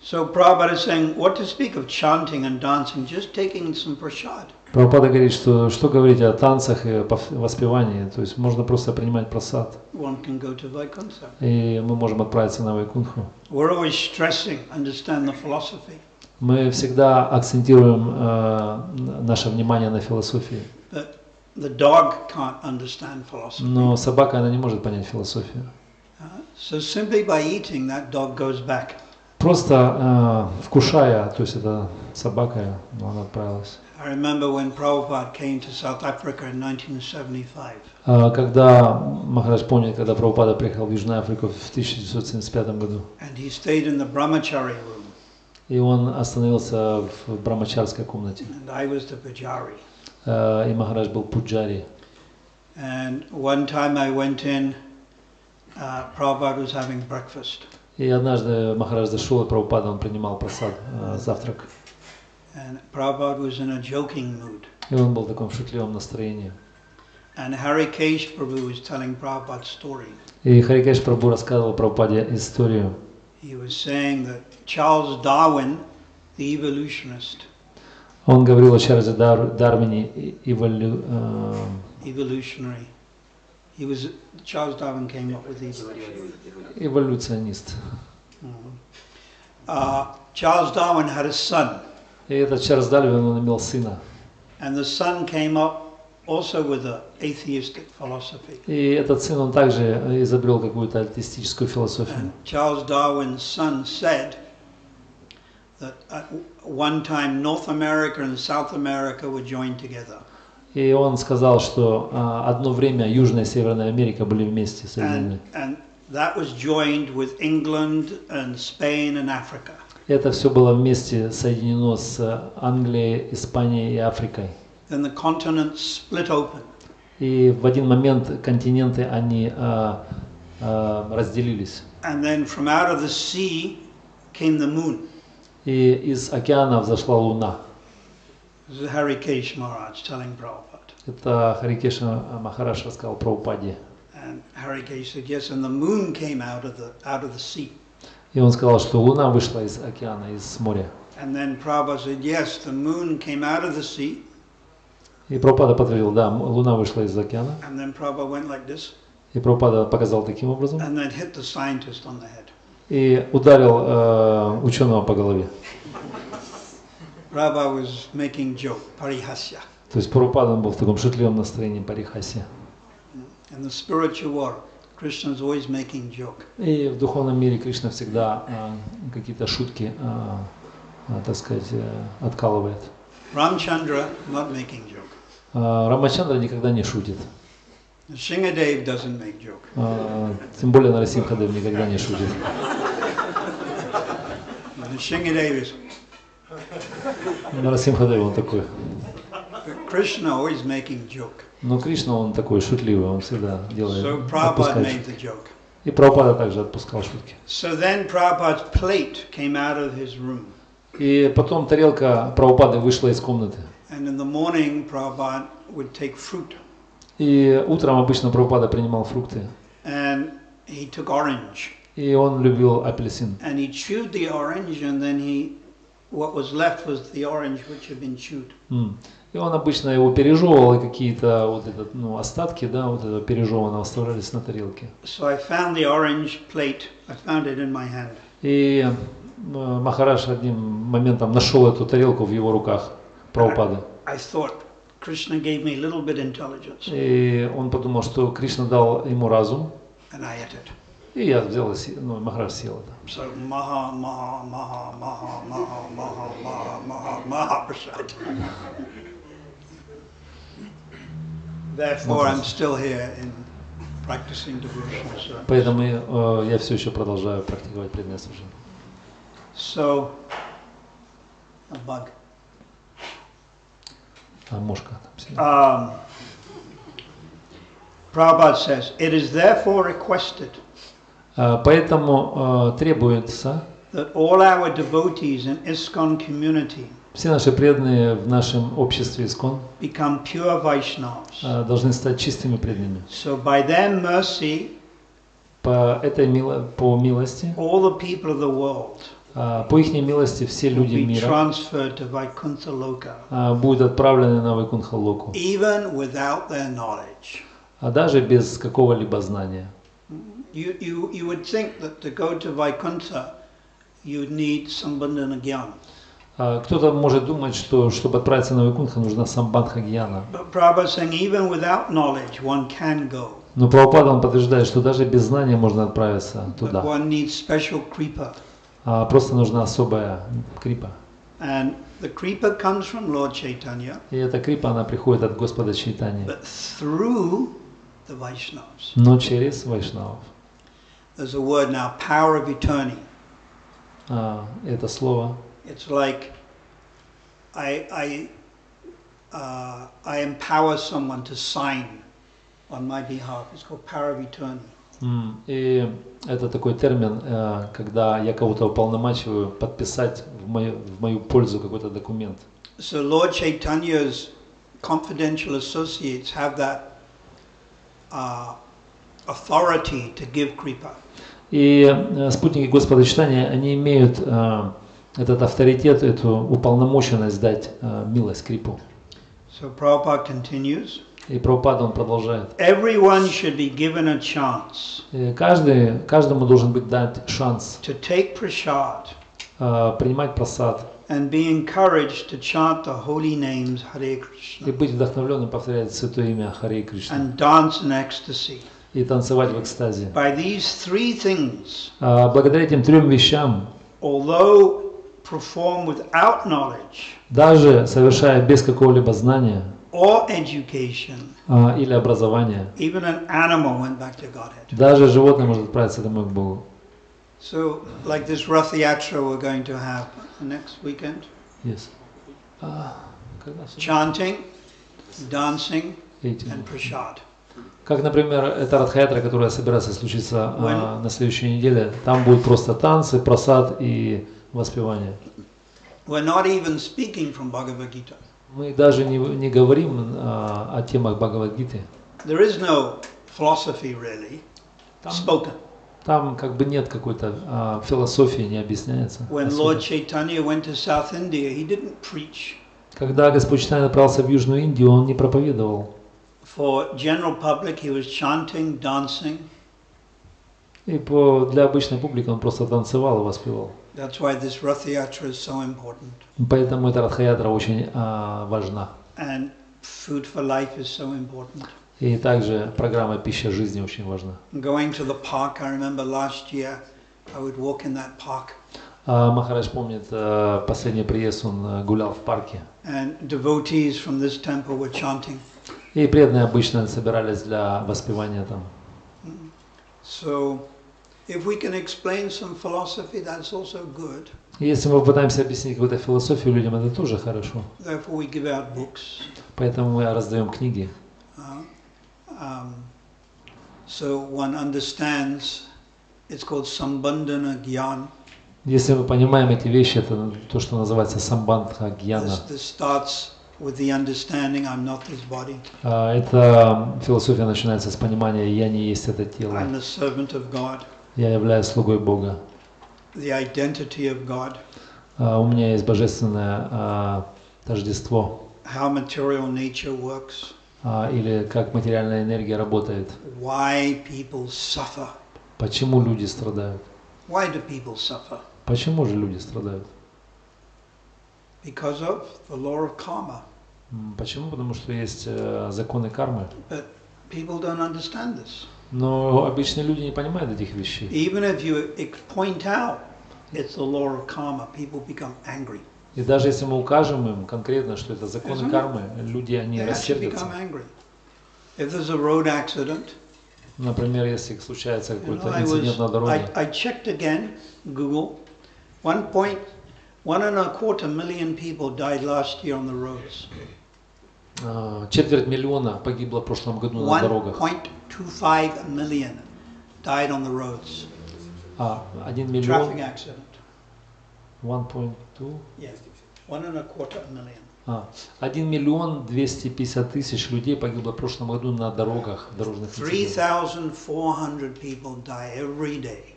S1: So Prabhupada is saying, what to speak of chanting and dancing, just taking some prasad.
S2: Прабхупада говорит, что говорить о танцах и воспевании, то есть можно просто принимать прасад.
S1: One can go to Vaikuntha.
S2: И мы можем отправиться на Вайкунху.
S1: We're always stressing, understand the philosophy.
S2: Мы всегда акцентируем наше внимание на философии.
S1: But the dog can't understand philosophy.
S2: Но собака, она не может понять философию.
S1: So simply by eating, that dog goes back.
S2: Просто вкушая, то есть это собака, но она отправилась.
S1: I remember when Prabhupada came to South Africa in 1975.
S2: Когда Махарадж помнит, когда Прабхупада приехал в Южную Африку в 1975 году.
S1: And he stayed in the brahmachari room.
S2: И он остановился в брамачарской комнате.
S1: And I was the pujari.
S2: И Махарадж был пуджари.
S1: And one time I went in, Prabhupada was having breakfast.
S2: И однажды Махарадж зашел, и Прабхупада, он принимал прасад, завтрак.
S1: And Prabhupada was in a joking mood.
S2: И он был в таком шутливом настроении.
S1: And Harikesh Prabhu was telling Prabhupada's story.
S2: И Харикеш Прабху рассказывал Прабхупаде историю.
S1: He was saying that Charles Darwin, the evolutionist,
S2: Он говорил о Чарльзе Дарвине,
S1: evolutionary. Charles Darwin came up with evolution.
S2: эволюционист.
S1: Charles Darwin had a son.
S2: И этот Чарльз Дарвин, он имел сына.
S1: And the son came up also with an atheistic philosophy.
S2: И этот сын, он также изобрел какую-то атеистическую философию.
S1: And Charles Darwin's son said that at one time North America and South America were joined together.
S2: И он сказал, что одно время Южная и Северная Америка были вместе соединены.
S1: And that was joined with England and Spain and Africa.
S2: Это все было вместе соединено с Англией, Испанией и Африкой.
S1: Then the continents split open.
S2: И в один момент континенты, они разделились.
S1: And then from out of the sea came the moon.
S2: И из океана взошла луна.
S1: This is Harikesh Maharaj telling Prabhupada.
S2: Это Харикеша Махарадж рассказал Прабхупаде.
S1: And Harikesh said, yes, and the moon came out of the sea.
S2: И он сказал, что луна вышла из океана, из моря.
S1: And then Prabhupada said, yes, the moon came out of the sea.
S2: И Прабхупада подтвердил, да, луна вышла из океана.
S1: And then Prabhupada went like this.
S2: И Прабхупада показал таким образом.
S1: And then hit the scientist on the head.
S2: И ударил ученого по голове.
S1: Prabhupada was making joke, parihasya.
S2: То есть Прабхупада был в таком шутливом настроении, парихаси.
S1: In the spiritual world, Krishna is always making joke.
S2: И в духовном мире Кришна всегда какие-то шутки, так сказать, откалывает.
S1: Ramchandra not making joke.
S2: Рамачандра никогда не шутит.
S1: Shingadev doesn't make joke.
S2: Тем более Нарасимхадев никогда не шутит.
S1: Shingadev is.
S2: Нарасимхадев он такой.
S1: Krishna always making joke.
S2: Но Кришна он такой шутливый, он всегда делает.
S1: So Prabhupada made the joke.
S2: И Прабхупада также отпускал шутки.
S1: So then Prabhupada's plate came out of his room.
S2: И потом тарелка Прабхупады вышла из комнаты.
S1: And in the morning Prabhupada would take fruit.
S2: И утром обычно Прабхупада принимал фрукты.
S1: And he took orange.
S2: И он любил апельсин.
S1: And he chewed the orange, and then what was left was the orange which had been chewed.
S2: И он обычно его пережевывал, и какие-то вот этот, остатки, да, вот этого пережеванного оставлялись на тарелке.
S1: So I found the orange plate. I found it in my hand.
S2: И Махарадж одним моментом нашел эту тарелку в его руках Прабхупады.
S1: I thought, Krishna gave me a little bit intelligence,
S2: И он подумал, что Кришна дал ему разум,
S1: and I ate it.
S2: и я взял, ну, Махарадж съел это.
S1: So maha, maha, maha, maha, maha, maha, maha, maha, maha prasad. Therefore, I'm still here in practicing devotional service.
S2: Поэтому я все еще продолжаю практиковать преданное служение.
S1: So, a bug.
S2: А мошка там сидит.
S1: Prabhupada says, it is therefore requested
S2: Поэтому требуется,
S1: that all our devotees in ISKCON community
S2: все наши преданные в нашем обществе ИСККОН
S1: become pure Vaishnavas.
S2: Должны стать чистыми преданными.
S1: So by their mercy,
S2: По милости,
S1: all the people of the world
S2: по их милости все
S1: will
S2: люди
S1: be
S2: мира
S1: transferred to Vaikuntha Loka,
S2: будут отправлены на Вайкунха-локу,
S1: even without their knowledge.
S2: а даже без какого-либо знания.
S1: You would think that to go to Vaikuntha, you need Sambandhana Gyan.
S2: Кто-то может думать, что чтобы отправиться на Вайкунха, нужна самбандха гьяна.
S1: But Prabhupada is saying even without knowledge, one can go.
S2: Но Прабхупада он подтверждает, что даже без знания можно отправиться
S1: But
S2: туда.
S1: one needs special kripa.
S2: Просто нужна особая крипа.
S1: And the kripa comes from Lord Chaitanya,
S2: И эта крипа, она приходит от Господа Чайтаньи,
S1: but through the Vaishnavas.
S2: но через вайшнавов.
S1: There's a word now, power of attorney.
S2: Это слово.
S1: It's like I empower someone to sign on my behalf. It's called power of attorney.
S2: И это такой термин, когда я кого-то уполномачиваю подписать в мою пользу какой-то документ.
S1: So Lord Chaitanya's confidential associates have that authority to give kripa.
S2: И спутники Господа Чайтаньи, они имеют этот авторитет, эту уполномоченность дать милость, крипу.
S1: So Prabhupada continues.
S2: И Прабхупада он продолжает.
S1: Everyone should be given a chance
S2: Каждому должен быть дать шанс
S1: to take prasad
S2: принимать прасад
S1: and be encouraged to chant the holy names Hare
S2: и
S1: Krishna
S2: быть вдохновленным повторять святое имя Харе Кришна
S1: and dance in ecstasy.
S2: и танцевать в экстазе.
S1: By these three things,
S2: Благодаря этим трем вещам,
S1: although performed without knowledge
S2: даже совершая без какого-либо знания
S1: or education,
S2: или образования,
S1: even an animal went back to Godhead.
S2: даже животное может отправиться домой к Богу.
S1: So, like this Rath Yatra we're going to have next weekend,
S2: Yes.
S1: chanting, dancing,
S2: Эти.
S1: and prasad.
S2: Как, например, эта Радха-ятра, которая собирается случиться на следующей неделе, там будут просто танцы, прасад и воспевание.
S1: We're not even speaking from Bhagavad Gita.
S2: Мы даже не говорим о темах Бхагавад-гиты.
S1: There is no philosophy really spoken.
S2: Там как бы нет какой-то философии, не объясняется.
S1: When Lord Chaitanya went to South India, he didn't preach.
S2: Когда Господь Чайтанья направился в Южную Индию, он не проповедовал.
S1: For general public, he was chanting, dancing.
S2: И для обычной публики он просто танцевал и воспевал.
S1: That's why this Rath Yatra is so important.
S2: Поэтому эта Радха-ятра очень важна.
S1: And food for life is so important.
S2: И также программа «Пища жизни» очень важна.
S1: Going to the park, I remember last year, I would walk in that park.
S2: Махарадж помнит, последний приезд он гулял в парке.
S1: And devotees from this temple were chanting.
S2: И преданные обычно собирались для воспевания там.
S1: So, if we can explain some philosophy, that's also good.
S2: Если мы пытаемся объяснить какую-то философию людям, это тоже хорошо.
S1: Therefore, we give out books.
S2: Поэтому мы раздаем книги.
S1: So one understands, it's called Sambandhana Gyan.
S2: Если мы понимаем эти вещи, это то, что называется самбандха гьяна.
S1: This starts with the understanding I'm not this body.
S2: Эта философия начинается с понимания «я не есть это тело».
S1: I'm the servant of God.
S2: Я являюсь слугой Бога.
S1: The identity of God.
S2: У меня есть божественное тождество.
S1: How material nature works.
S2: Или как материальная энергия работает.
S1: Why people suffer.
S2: Почему люди страдают?
S1: Why do people suffer?
S2: Почему же люди страдают?
S1: Because of the law of karma.
S2: Почему? Потому что есть законы кармы.
S1: But people don't understand this.
S2: Но обычные люди не понимают этих вещей.
S1: Even if you point out it's the law of karma, people become angry.
S2: И даже если мы укажем им конкретно, что это законы кармы, люди, они
S1: They actually
S2: рассердятся.
S1: become angry. If there's a road accident,
S2: Например, если случается какой-то
S1: I
S2: инцидент на дороге.
S1: checked again, Google, 1.25 million people died last year on the roads.
S2: 250 000 погибло в прошлом году на дорогах.
S1: 1.25 million died on the roads.
S2: 1
S1: Traffic
S2: миллион.
S1: accident.
S2: 1.2.
S1: Yeah, 1.25 million.
S2: 1 250 000 людей погибло в прошлом году на дорогах, дорожных инцидентах.
S1: 3,400 people die every day.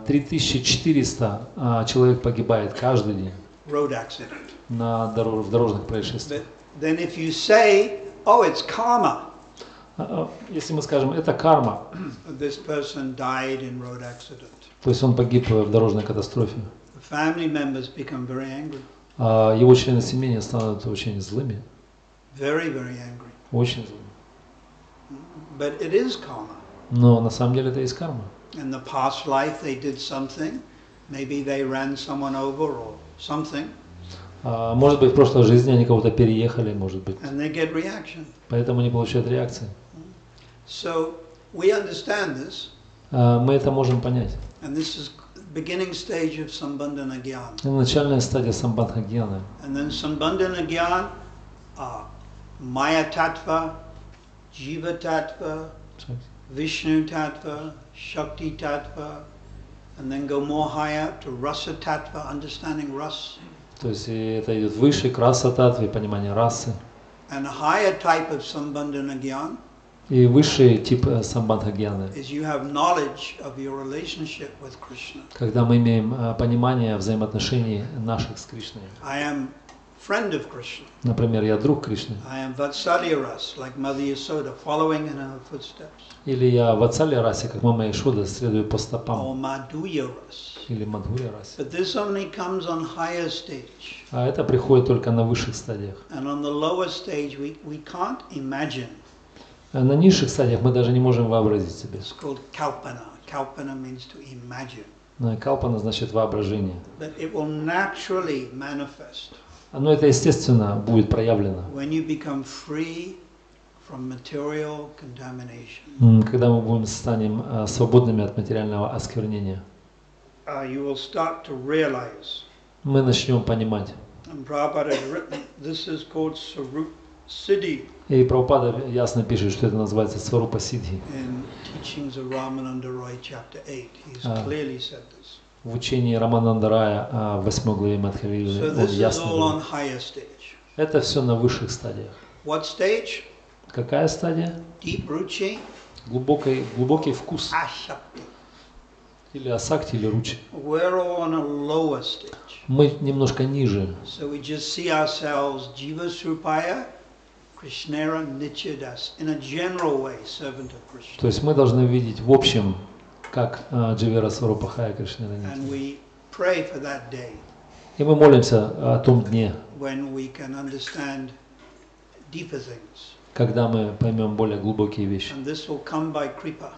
S2: 3400 человек погибает каждый день
S1: Road accident.
S2: в дорожных происшествиях.
S1: But then if you say, oh, it's karma.
S2: Если мы скажем, это карма,
S1: This person died in road accident.
S2: то есть он погиб в дорожной катастрофе,
S1: The family members become very angry.
S2: его члены семьи станут очень злыми,
S1: Very, very angry.
S2: очень злыми.
S1: But it is karma.
S2: Но на самом деле это и есть карма.
S1: In the past life they did something. Maybe they ran someone over or something.
S2: Может быть, в прошлой жизни они кого-то переехали, может быть.
S1: And they get reaction.
S2: Поэтому они получают реакции.
S1: So we understand this.
S2: Мы это можем понять.
S1: And this is beginning stage of Sambandhana Gyan.
S2: Это начальная стадия самбандха гьяны.
S1: And then Sambandhana Gyan, Maya Tattva, Jiva Tattva, Vishnu Tattva, Shakti Tattva, and then go more higher to Rasa Tattva, understanding Ras.
S2: То есть это идет выше к раса татве, понимание расы.
S1: And a higher type of Sambandhana Gyan
S2: И высший тип самбандха гьяны,
S1: is you have knowledge of your relationship with Krishna.
S2: когда мы имеем понимание взаимоотношений наших с Кришной.
S1: I am friend of Krishna.
S2: Например, я друг Кришны.
S1: I am Vatsalya Ras, like Mother Yasoda, following in her footsteps.
S2: Или я в Ацале расе, как мама Ишода, следую по
S1: Or
S2: стопам.
S1: Madhurya Ras.
S2: Или Мадхурья расе.
S1: But this only comes on higher stage.
S2: А это приходит только на высших стадиях.
S1: And on the lower stage, we can't imagine.
S2: На низших стадиях мы даже не можем вообразить себе.
S1: It's called kalpana. Kalpana means to imagine.
S2: Калпана значит воображение.
S1: But it will naturally manifest
S2: Но это естественно будет проявлено,
S1: when you become free from material contamination.
S2: когда мы станем свободными от материального осквернения.
S1: You will start to realize.
S2: Мы начнем понимать.
S1: And Prabhupada has written, this is called Sarup Siddhi.
S2: И Прабхупада ясно пишет, что это называется сварупа сидхи.
S1: In Teachings of Ramananda Roy, chapter 8, he's clearly said this.
S2: В учении Рамананда Рая в 8 главе Мадхавилы
S1: So
S2: он
S1: this is
S2: ясно
S1: all
S2: говорит.
S1: on higher stage.
S2: Это все на высших стадиях.
S1: What stage?
S2: Какая стадия?
S1: Deep ruchi,
S2: Глубокий вкус.
S1: ashakti.
S2: Или асакти, или ручи.
S1: We're all on a lower stage.
S2: Мы немножко ниже.
S1: So we just see ourselves Jiva Srupaya, Krishnera Nityadas, in a general way, servant of Krishna.
S2: То есть мы должны видеть в общем, как Дживера Сварупа Хая Кришна.
S1: And we pray for that day
S2: И мы молимся о том дне,
S1: when we can understand deeper things.
S2: когда мы поймем более глубокие вещи.
S1: And this will come by kripa,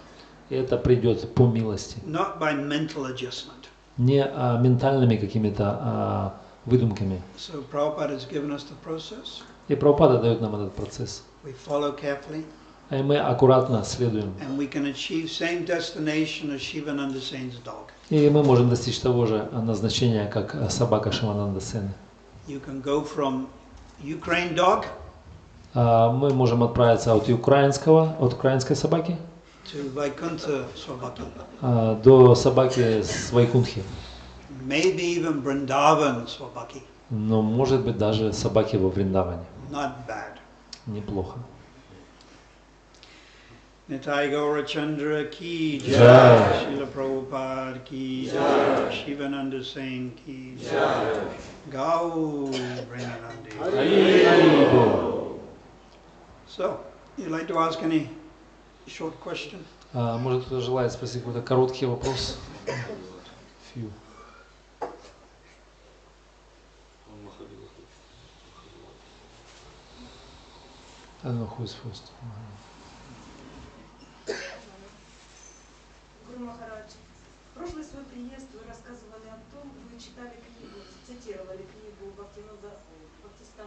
S2: И это придет по милости.
S1: not by mental adjustment.
S2: Не ментальными какими-то выдумками.
S1: So Prabhupada has given us the process.
S2: И Прабхупада дает нам этот процесс.
S1: We follow carefully,
S2: И мы аккуратно следуем.
S1: and we can achieve same destination as Shivananda Sen's dog.
S2: И мы можем достичь того же назначения, как собака Шивананда Сены.
S1: You can go from Ukraine dog
S2: Мы можем отправиться от украинской собаки
S1: to Vaikuntha Swabaki,
S2: до собаки с Вайкунтхи.
S1: maybe even Vrindavan Swabaki.
S2: Но может быть даже собаки во Вриндаване.
S1: Not bad.
S2: Неплохо.
S1: Nitai Gaura Chandra ki
S2: Jai.
S1: jai, Srila Prabhupada ki jai, Shivananda Sen ki jai, Gau Brahmanandi. So, you'd like to ask any short question?
S2: Может кто-то желает спросить какой-то короткий вопрос? Few. I don't know who is first.
S3: Гуру Махарадж, в прошлый свой приезд вы рассказывали о том, вы читали книгу, цитировали книгу Партха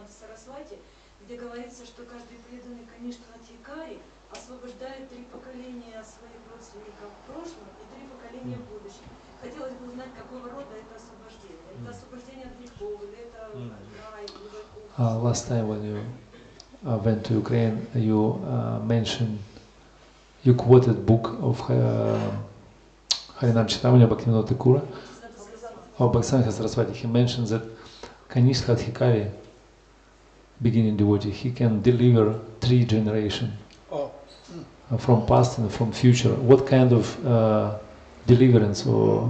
S3: Саратхи, где говорится, что каждый преданный Каништха-Адхикари освобождает 3 поколения своих родственников в прошлом и 3 поколения в будущем. Хотелось бы узнать, какого рода это освобождение. Это освобождение от грехов, или это рай, или
S2: Last time when you went to Ukraine, you mentioned, you quoted book of Harinam Chittamani Bhaktivinoda Thakura, or Partha Sarathi. He mentions that Kanishka-Adhikari, beginning devotee, he can deliver 3 generations from past and from future. What kind of deliverance or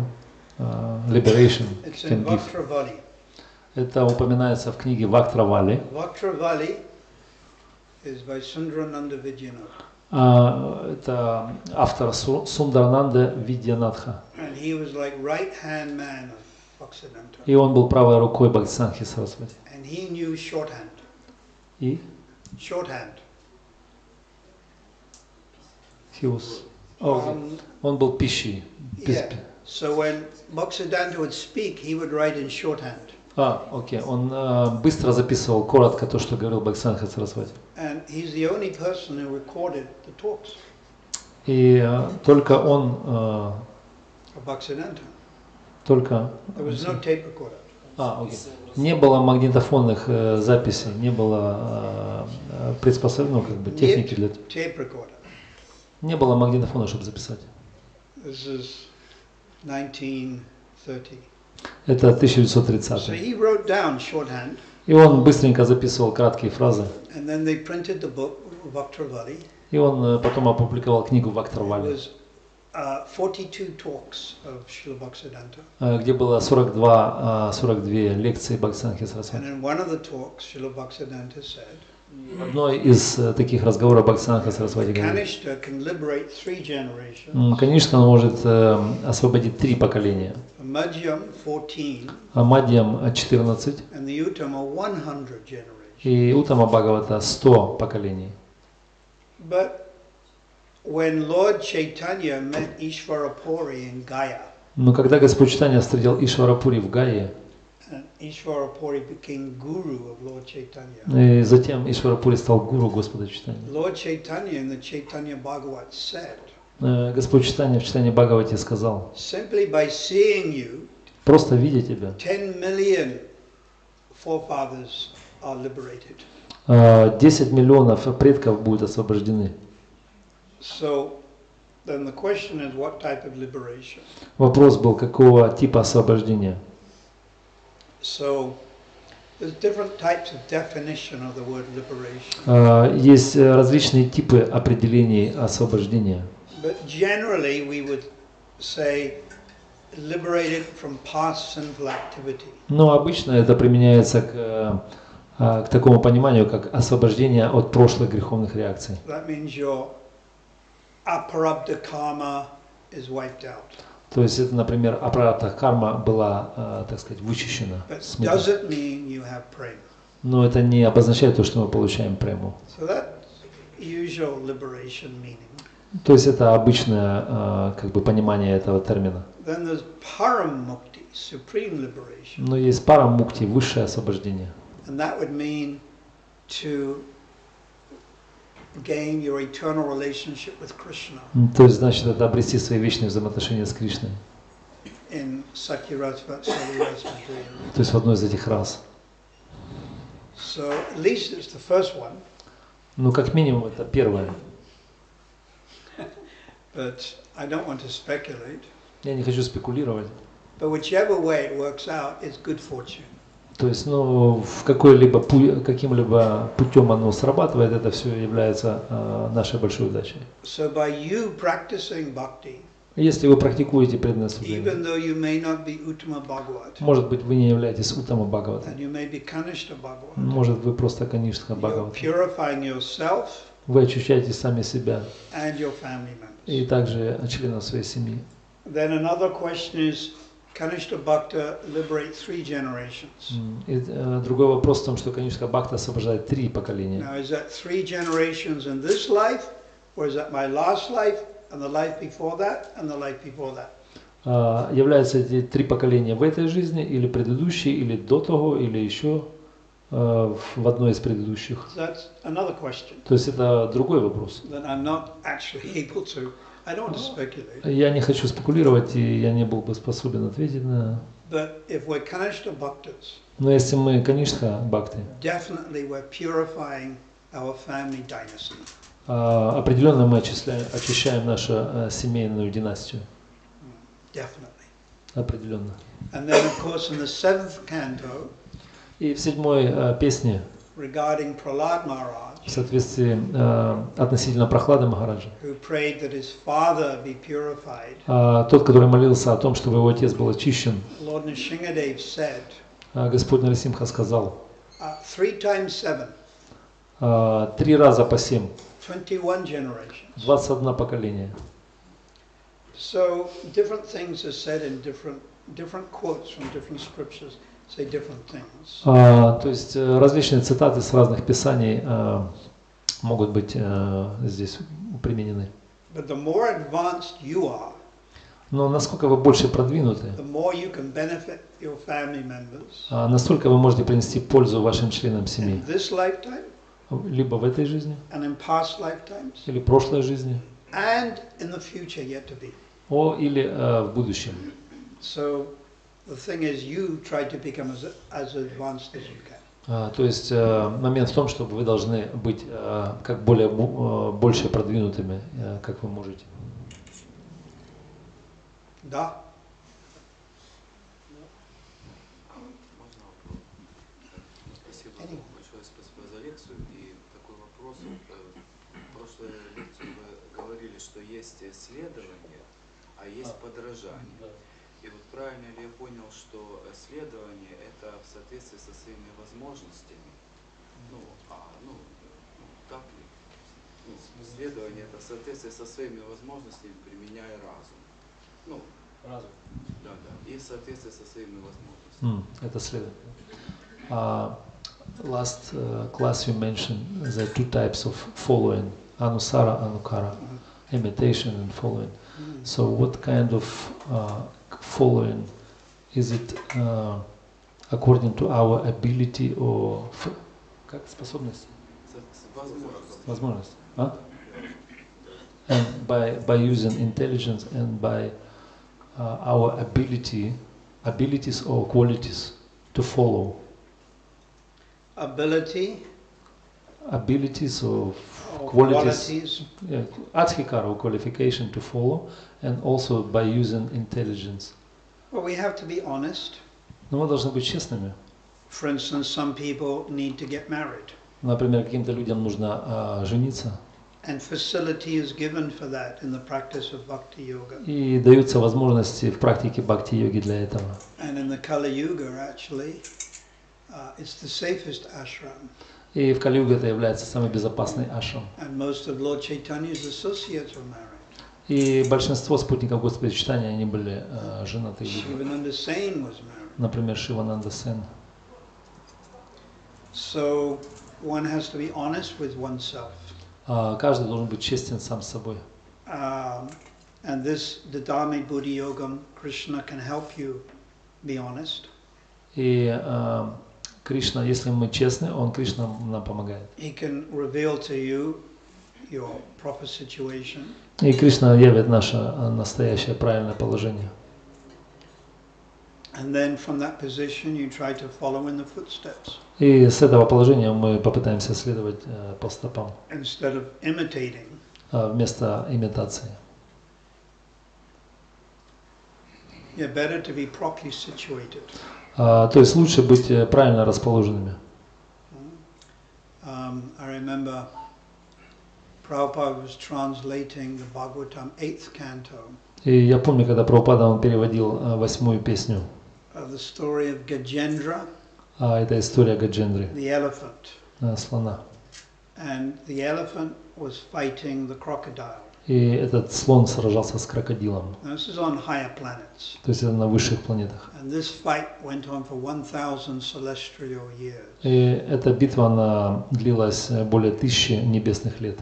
S2: liberation can give? Это упоминается в книге Вактравали.
S1: Vajravali is by Sundarananda Vidyanatha.
S2: Это автор Сундарананда Видьянатха.
S1: And he was like right-hand man of Bhaktisiddhanta.
S2: И он был правой рукой Бхактисиддханты Сарасвати.
S1: And he knew shorthand.
S2: И
S1: Shorthand.
S2: he was, он был пищей.
S1: Yeah. So when Bhaktisiddhanta would speak, he would write in shorthand.
S2: Окей. Он быстро записывал коротко то, что говорил Бхактисиддханта Сарасвати.
S1: And he's the only person who recorded the talks
S2: И только он,
S1: of Bhaktisiddhanta.
S2: только...
S1: There was no tape recorder.
S2: Окей. Не было магнитофонных записей, не было приспособлено, как бы, техники для...
S1: Tape recorder.
S2: Не было магнитофона, чтобы записать.
S1: This is 1930.
S2: Это
S1: So
S2: 1930.
S1: he wrote down shorthand.
S2: И он быстренько записывал краткие фразы.
S1: And then they printed the book, Vajravali.
S2: И он потом опубликовал книгу
S1: It
S2: Вактравали,
S1: was 42 talks of Srila Bhaktisiddhanta.
S2: где было 42 лекции Бхактисиддханты
S1: And
S2: Сарасвати.
S1: in one of the talks, Srila Bhaktisiddhanta said,
S2: В одной из таких разговоров Бхактисиддханты Сарасвати говорит,
S1: Kanishka can liberate 3 generations,
S2: конечно, он может освободить 3 поколения.
S1: Madhyam 14,
S2: А Мадьям 14
S1: and the Uttama 100 generations.
S2: и Уттама Бхагавата 100 поколений.
S1: But when Lord Chaitanya met Ishvarapuri in Gaya,
S2: Но когда Господь Чайтанья встретил Ишварапури в Гае,
S1: and Ishvarapuri became guru of Lord Chaitanya,
S2: и затем Ишварапури стал гуру Господа Чайтаньи,
S1: Lord Chaitanya in the Chaitanya Bhagavat said,
S2: Господь Чайтанья в читании Бхагавати сказал,
S1: simply by seeing you,
S2: просто видя тебя,
S1: 10 million forefathers are liberated.
S2: 10 миллионов предков будут освобождены.
S1: So then the question is, what type of liberation?
S2: Вопрос был, какого типа освобождения?
S1: So there's different types of definition of the word liberation.
S2: Есть различные типы определений освобождения.
S1: But generally we would say liberated from past sinful activity.
S2: Но обычно это применяется к такому пониманию, как освобождение от прошлых греховных реакций.
S1: That means your aparabdha karma is wiped out.
S2: То есть это, например, апрарабдха карма была, так сказать, вычищена.
S1: But does it mean you have prema?
S2: Но это не обозначает то, что мы получаем прему.
S1: So that's usual liberation meaning.
S2: То есть это обычное как бы понимание этого термина.
S1: Then there's param mukti, supreme liberation.
S2: Но есть парам мукти, высшее освобождение.
S1: And that would mean to gain your eternal relationship with Krishna
S2: То есть, значит, это обрести свои вечные взаимоотношения с Кришной.
S1: in Sakyarasva, Sarirasva.
S2: То есть в одной из этих рас.
S1: So at least it's the first one,
S2: Ну, как минимум, это первое.
S1: but I don't want to speculate.
S2: Я не хочу спекулировать.
S1: But whichever way it works out, it's good fortune.
S2: То есть, ну, в каким-либо путем оно срабатывает, это все является нашей большой удачей.
S1: So by you practicing bhakti,
S2: Если вы практикуете преданное
S1: even
S2: служение,
S1: though you may not be Uttama Bhagavat,
S2: может быть, вы не являетесь Уттама Бхагавата,
S1: and you may be Kanishta Bhagavat,
S2: может, вы просто Каништха
S1: you're
S2: Бхагавата,
S1: purifying yourself
S2: вы очищаете сами себя
S1: and your family members.
S2: и также членов своей семьи.
S1: Then another question is, Kanishta Bhakta liberate 3 generations.
S2: И другой вопрос в том, что Канишка Бхакта освобождает 3 поколения.
S1: Now, is that 3 generations in this life, or is that my last life, and the life before that, and the life before that?
S2: Являются эти 3 поколения в этой жизни, или предыдущие, или до того, или еще в одной из предыдущих?
S1: That's another question.
S2: То есть это другой вопрос.
S1: That I'm not actually able to. I don't want to speculate.
S2: Я не хочу спекулировать, и я не был бы способен ответить на...
S1: But if we're Kanishta Bhaktas,
S2: Но если мы Канишка Бхакти,
S1: definitely we're purifying our family dynasty.
S2: определенно мы очищаем нашу семейную династию.
S1: Definitely.
S2: Определенно.
S1: And then, of course, in the 7th canto,
S2: И в 7-й песне,
S1: regarding Prahlad Maharaj,
S2: в соответствии относительно Прохлады Махараджа,
S1: who prayed that his father be purified,
S2: тот, который молился о том, чтобы его отец был очищен,
S1: Lord Nrsimhadev said,
S2: Господь Нарисимха сказал,
S1: 3 times 7,
S2: 3 раза по 7,
S1: 21 generations.
S2: 21 поколение.
S1: So different things are said in different quotes from different scriptures say different things.
S2: То есть различные цитаты с разных писаний могут быть здесь применены.
S1: But the more advanced you are,
S2: Но насколько вы больше продвинуты,
S1: the more you can benefit your family members
S2: настолько вы можете принести пользу вашим членам семьи.
S1: in this lifetime
S2: Либо в этой жизни,
S1: and in past lifetimes
S2: или в прошлой жизни,
S1: and in the future yet to be.
S2: или в будущем.
S1: So the thing is, you try to become as advanced as you can.
S2: То есть момент в том, что вы должны быть как больше продвинутыми, как вы можете.
S1: Да.
S4: Спасибо большое за лекцию. И такой вопрос. В прошлой лекции вы говорили, что есть следование, а есть подражание. И вот правильно ли я понял, что следование это в соответствии со своими возможностями? Так ли? Следование это в соответствии со своими возможностями, применяя разум.
S2: Разум.
S4: Да. И в соответствии со своими возможностями.
S2: Это следование. Last class you mentioned the 2 types of following, anusara, anukara, imitation and following. So what kind of following is it according to our ability or как способность? Возможность. And by using intelligence and by our abilities or qualities to follow. Abilities or qualities. Yeah, adhikara or qualification to follow, and also by using intelligence.
S1: Well, we have to be honest.
S2: Но мы должны быть честными.
S1: For instance, some people need to get married.
S2: Например, каким-то людям нужно жениться.
S1: And facility is given for that in the practice of bhakti yoga.
S2: И даются возможности в практике бхакти-йоги для этого.
S1: And in the Kali Yuga, actually, it's the safest ashram.
S2: И в Кали-юге это является самый безопасный ашрам.
S1: And most of Lord Chaitanya's associates are married.
S2: И большинство спутников Господа Чайтаньи, они были женаты.
S1: Shivananda Sen was married.
S2: Например, Шивананда Сен.
S1: So one has to be honest with oneself.
S2: Каждый должен быть честен сам с собой.
S1: And this Dadami Buddhi Yogam, Krishna can help you be honest.
S2: И Кришна, если мы честны, Кришна нам помогает.
S1: He can reveal to you your proper situation.
S2: И Кришна явит наше настоящее правильное положение.
S1: And then from that position you try to follow in the footsteps.
S2: И с этого положения мы попытаемся следовать по стопам.
S1: Instead of imitating.
S2: Вместо имитации.
S1: Yeah, better to be properly situated.
S2: То есть лучше быть правильно расположенными.
S1: I remember Prabhupada was translating the Bhagavatam 8th canto.
S2: И я помню, когда Прабхупада он переводил 8-ю песню.
S1: The story of Gajendra.
S2: Это история Гаджендры.
S1: The elephant.
S2: Слона.
S1: And the elephant was fighting the crocodile.
S2: И этот слон сражался с крокодилом.
S1: Now, this is on higher planets.
S2: То есть это на высших планетах.
S1: And this fight went on for 1,000 celestial years.
S2: И эта битва, она длилась более 1000 небесных лет.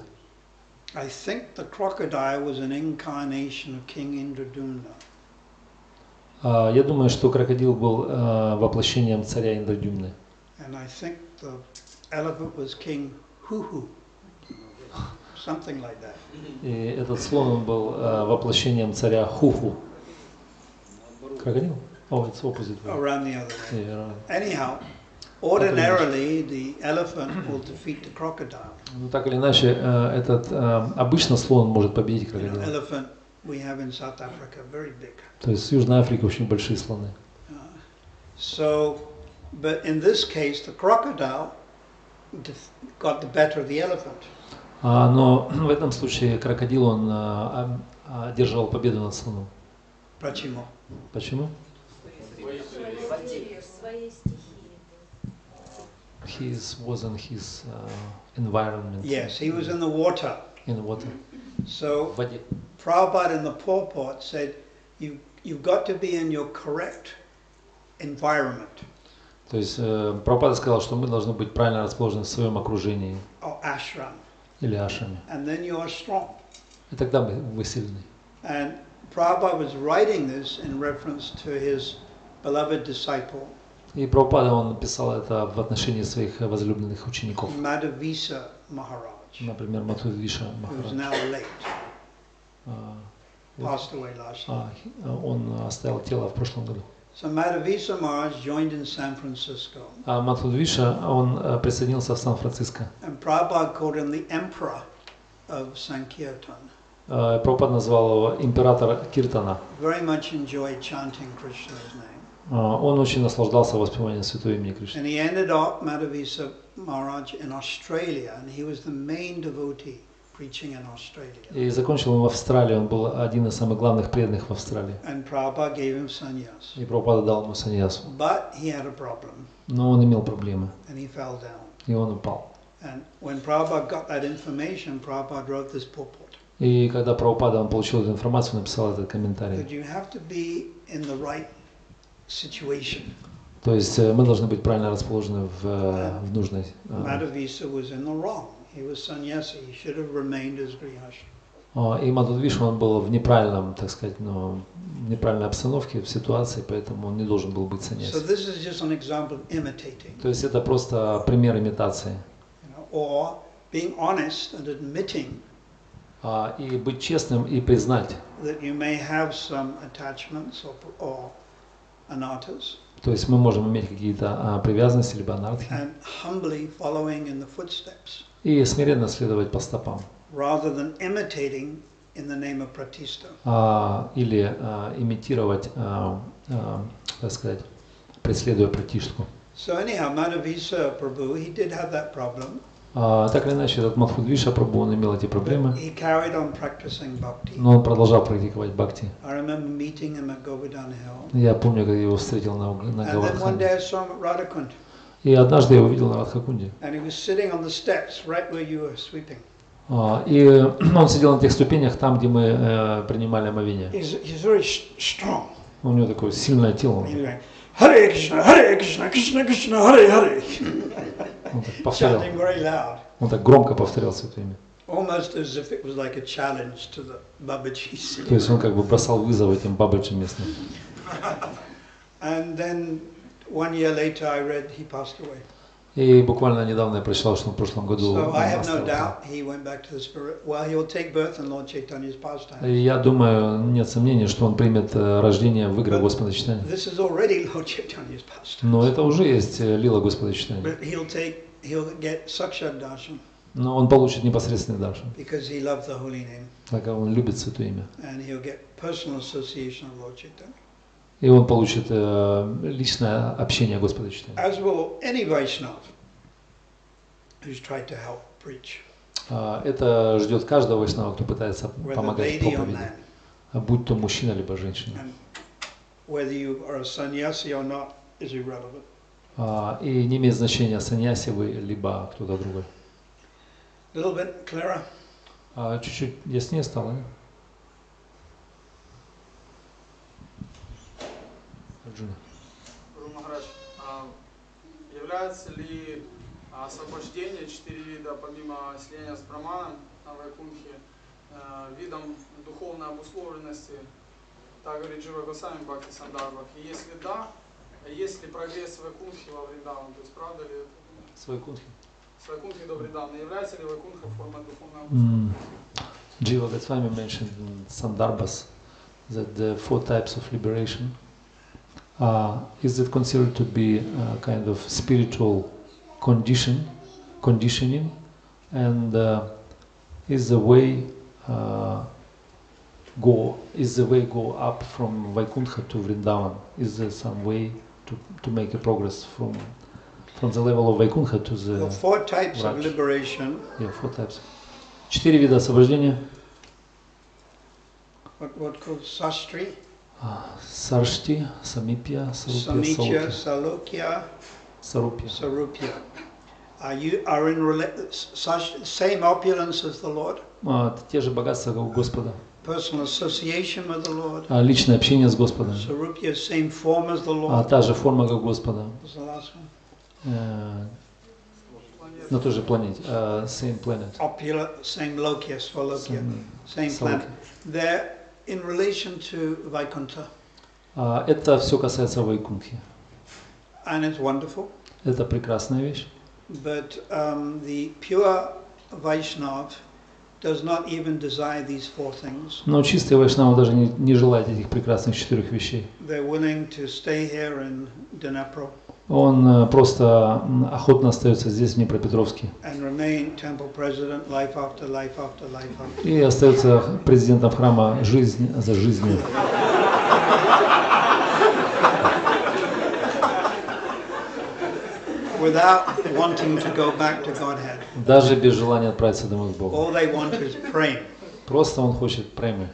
S1: I think the crocodile was an incarnation of King Indradumna.
S2: Я думаю, что крокодил был воплощением царя Индрадюмны.
S1: And I think the elephant was King Huhu. Something like that.
S2: И этот слон он был воплощением царя Хуху. Крокодил? Oh, it's opposite way.
S1: Around the other way.
S2: Yeah, right.
S1: Anyhow, ordinarily the elephant will defeat the crocodile.
S2: Ну так или иначе, обычно слон может победить крокодила.
S1: Elephant we have in South Africa, very big.
S2: То есть в Южной Африке очень большие слоны.
S1: So, but in this case, the crocodile got the better of the elephant.
S2: Но в этом случае крокодил он одержал победу над слоном.
S1: Почему?
S2: Почему? He was in his environment.
S1: Yes, he was in the water.
S2: In water.
S1: So,
S2: В воде.
S1: Prabhupada in the purport said, you've got to be in your correct environment.
S2: То есть Прабхупада сказал, что мы должны быть правильно расположены в своем окружении.
S1: Or ashram.
S2: Или ашраме.
S1: And then you are strong.
S2: И тогда вы сильны.
S1: And Prabhupada was writing this in reference to his beloved disciple.
S2: И Прабхупада он писал это в отношении своих возлюбленных учеников.
S1: Madhavisa Maharaj.
S2: Например, Мадхавиша
S1: Who's
S2: Махарадж.
S1: now late. Passed away last year.
S2: Он оставил тело в прошлом году.
S1: So Madhavisa Maharaj joined in San Francisco.
S2: А Мадхавиша он присоединился в Сан-Франциско.
S1: And Prabhupada called him the emperor of Sankirtan.
S2: Прабхупада назвал его император Киртана.
S1: Very much enjoyed chanting Krishna's name.
S2: Он очень наслаждался воспеванием святого имени Кришны.
S1: And he ended up Madhavisa Maharaj in Australia, and he was the main devotee preaching in Australia.
S2: И закончил он в Австралии, он был один из самых главных преданных в Австралии.
S1: And Prabhupada gave him sannyas.
S2: И Прабхупада дал ему саньясу.
S1: But he had a problem,
S2: Но он имел проблемы,
S1: and he fell down.
S2: и он упал.
S1: And when Prabhupada got that information, Prabhupada wrote this purport.
S2: И когда Прабхупада он получил эту информацию, он написал этот комментарий.
S1: That you have to be in the right situation.
S2: То есть мы должны быть правильно расположены в нужной.
S1: Madhavisa was in the wrong. He was sannyasi. He should have remained as grihastha.
S2: И Мадхавиша он был в неправильном, так сказать, в неправильной обстановке, в ситуации, поэтому он не должен был быть саньяси.
S1: So this is just an example of imitating.
S2: То есть это просто пример имитации.
S1: Or being honest and admitting
S2: И быть честным и признать.
S1: that you may have some attachments or anarthas.
S2: То есть мы можем иметь какие-то привязанности либо анартхи.
S1: And humbly following in the footsteps.
S2: И смиренно следовать по стопам.
S1: Rather than imitating in the name of pratishta.
S2: Или имитировать, так сказать, преследуя пратиштху.
S1: So anyhow, Madhavisa Prabhu, he did have that problem.
S2: Так или иначе, этот Мадхавиша Прабху, он имел эти проблемы,
S1: He carried on practicing bhakti.
S2: но он продолжал практиковать бхакти.
S1: I remember meeting him at Govardhan Hill.
S2: Я помню, когда я его встретил на
S1: And then one day
S2: Гавардхане.
S1: I saw him at Radhakund.
S2: И однажды я его видел на Радхакунде.
S1: And he was sitting on the steps right where you were sweeping.
S2: И он сидел на тех ступенях, там, где мы принимали омовение.
S1: He's very strong.
S2: У него такое сильное тело.
S1: He's going, Hare Krishna, Krishna Krishna, Hare Hare.
S2: Он так повторял.
S1: Chanting very loud.
S2: Он так громко повторял святое имя.
S1: Almost as if it was like a challenge to the Babajis.
S2: То есть он как бы бросал вызов этим бабаджам местным.
S1: And then 1 year later I read he passed away.
S2: И буквально недавно я прочитал, что в прошлом году
S1: So
S2: он
S1: I have no
S2: оставил.
S1: doubt he went back to the spirit. Well, he'll take birth in Lord Chaitanya's pastime.
S2: И я думаю, нет сомнений, что он примет рождение в играх Господа Читания.
S1: This is already Lord Chaitanya's pastime.
S2: Но это уже есть лила Господа Читания.
S1: But he'll get Sakshat Darshan
S2: Но он получит непосредственный даршан,
S1: because he loves the holy name.
S2: так как он любит святое имя.
S1: And he'll get personal association of Lord Chaitanya.
S2: И он получит личное общение Господа Читания.
S1: As will any Vaishnava who's tried to help preach.
S2: Это ждет каждого вайшнава, кто пытается
S1: Whether
S2: помогать
S1: lady or
S2: проповеди.
S1: man.
S2: Будь то мужчина, либо женщина.
S1: And whether you are a sannyasi or not is irrelevant.
S2: И не имеет значения, саньяси вы, либо кто-то другой.
S1: A little bit clearer?
S2: Чуть-чуть яснее стало, да? Арджуна.
S5: Гуру Махарадж, является ли освобождение 4 вида, помимо слияния с Браманом на Вайкунхе, видом духовной обусловленности? Так говорит Джива Госвами в Бхакти Сандarbhах. И если да, есть ли прогресс Вайкунхи во Вриндаван? То есть правда ли это?
S2: С Вайкунхи.
S5: С Вайкунхи до Вриндавана. Является ли Вайкунха формой духовной обусловленности?
S2: Jiva Goswami mentioned in Sandarbhas that the 4 types of liberation is it considered to be a kind of spiritual conditioning, and is the way go up from Vaikuntha to Vrindavan? Is there some way to make a progress from the level of Vaikuntha to the
S1: 4 types
S2: Vraj?
S1: of liberation.
S2: Yeah, 4 types. 4 вида освобождения.
S1: What called Sastri?
S2: Sarshti, Samipya,
S1: Samikya,
S2: Sarupya,
S1: Salokya,
S2: Sarupya.
S1: Sarupya. Are in same opulence as the Lord?
S2: Те же богатства, как у Господа.
S1: Personal association with the Lord.
S2: Личное общение с Господом.
S1: Sarupya, same form as the Lord.
S2: Та же форма, как у Господа.
S1: What's the last one?
S2: На той же планете. Same planet.
S1: Same Lokya, Svalokya. Same planet. They're in relation to Vaikuntha.
S2: Это все касается Вайкунхи.
S1: And it's wonderful.
S2: Это прекрасная вещь.
S1: But the pure Vaishnav does not even desire these 4 things.
S2: Но чистый Вайшнава даже не желает этих прекрасных 4 вещей.
S1: They're willing to stay here in Dnepr.
S2: Он просто охотно остается здесь, в Днепропетровске.
S1: And remain temple president life after life after life after.
S2: И остается президентом храма жизнь за жизнью.
S1: Without wanting to go back to Godhead.
S2: Даже без желания отправиться домой к Богу.
S1: All they want is prema.
S2: Просто он хочет премы.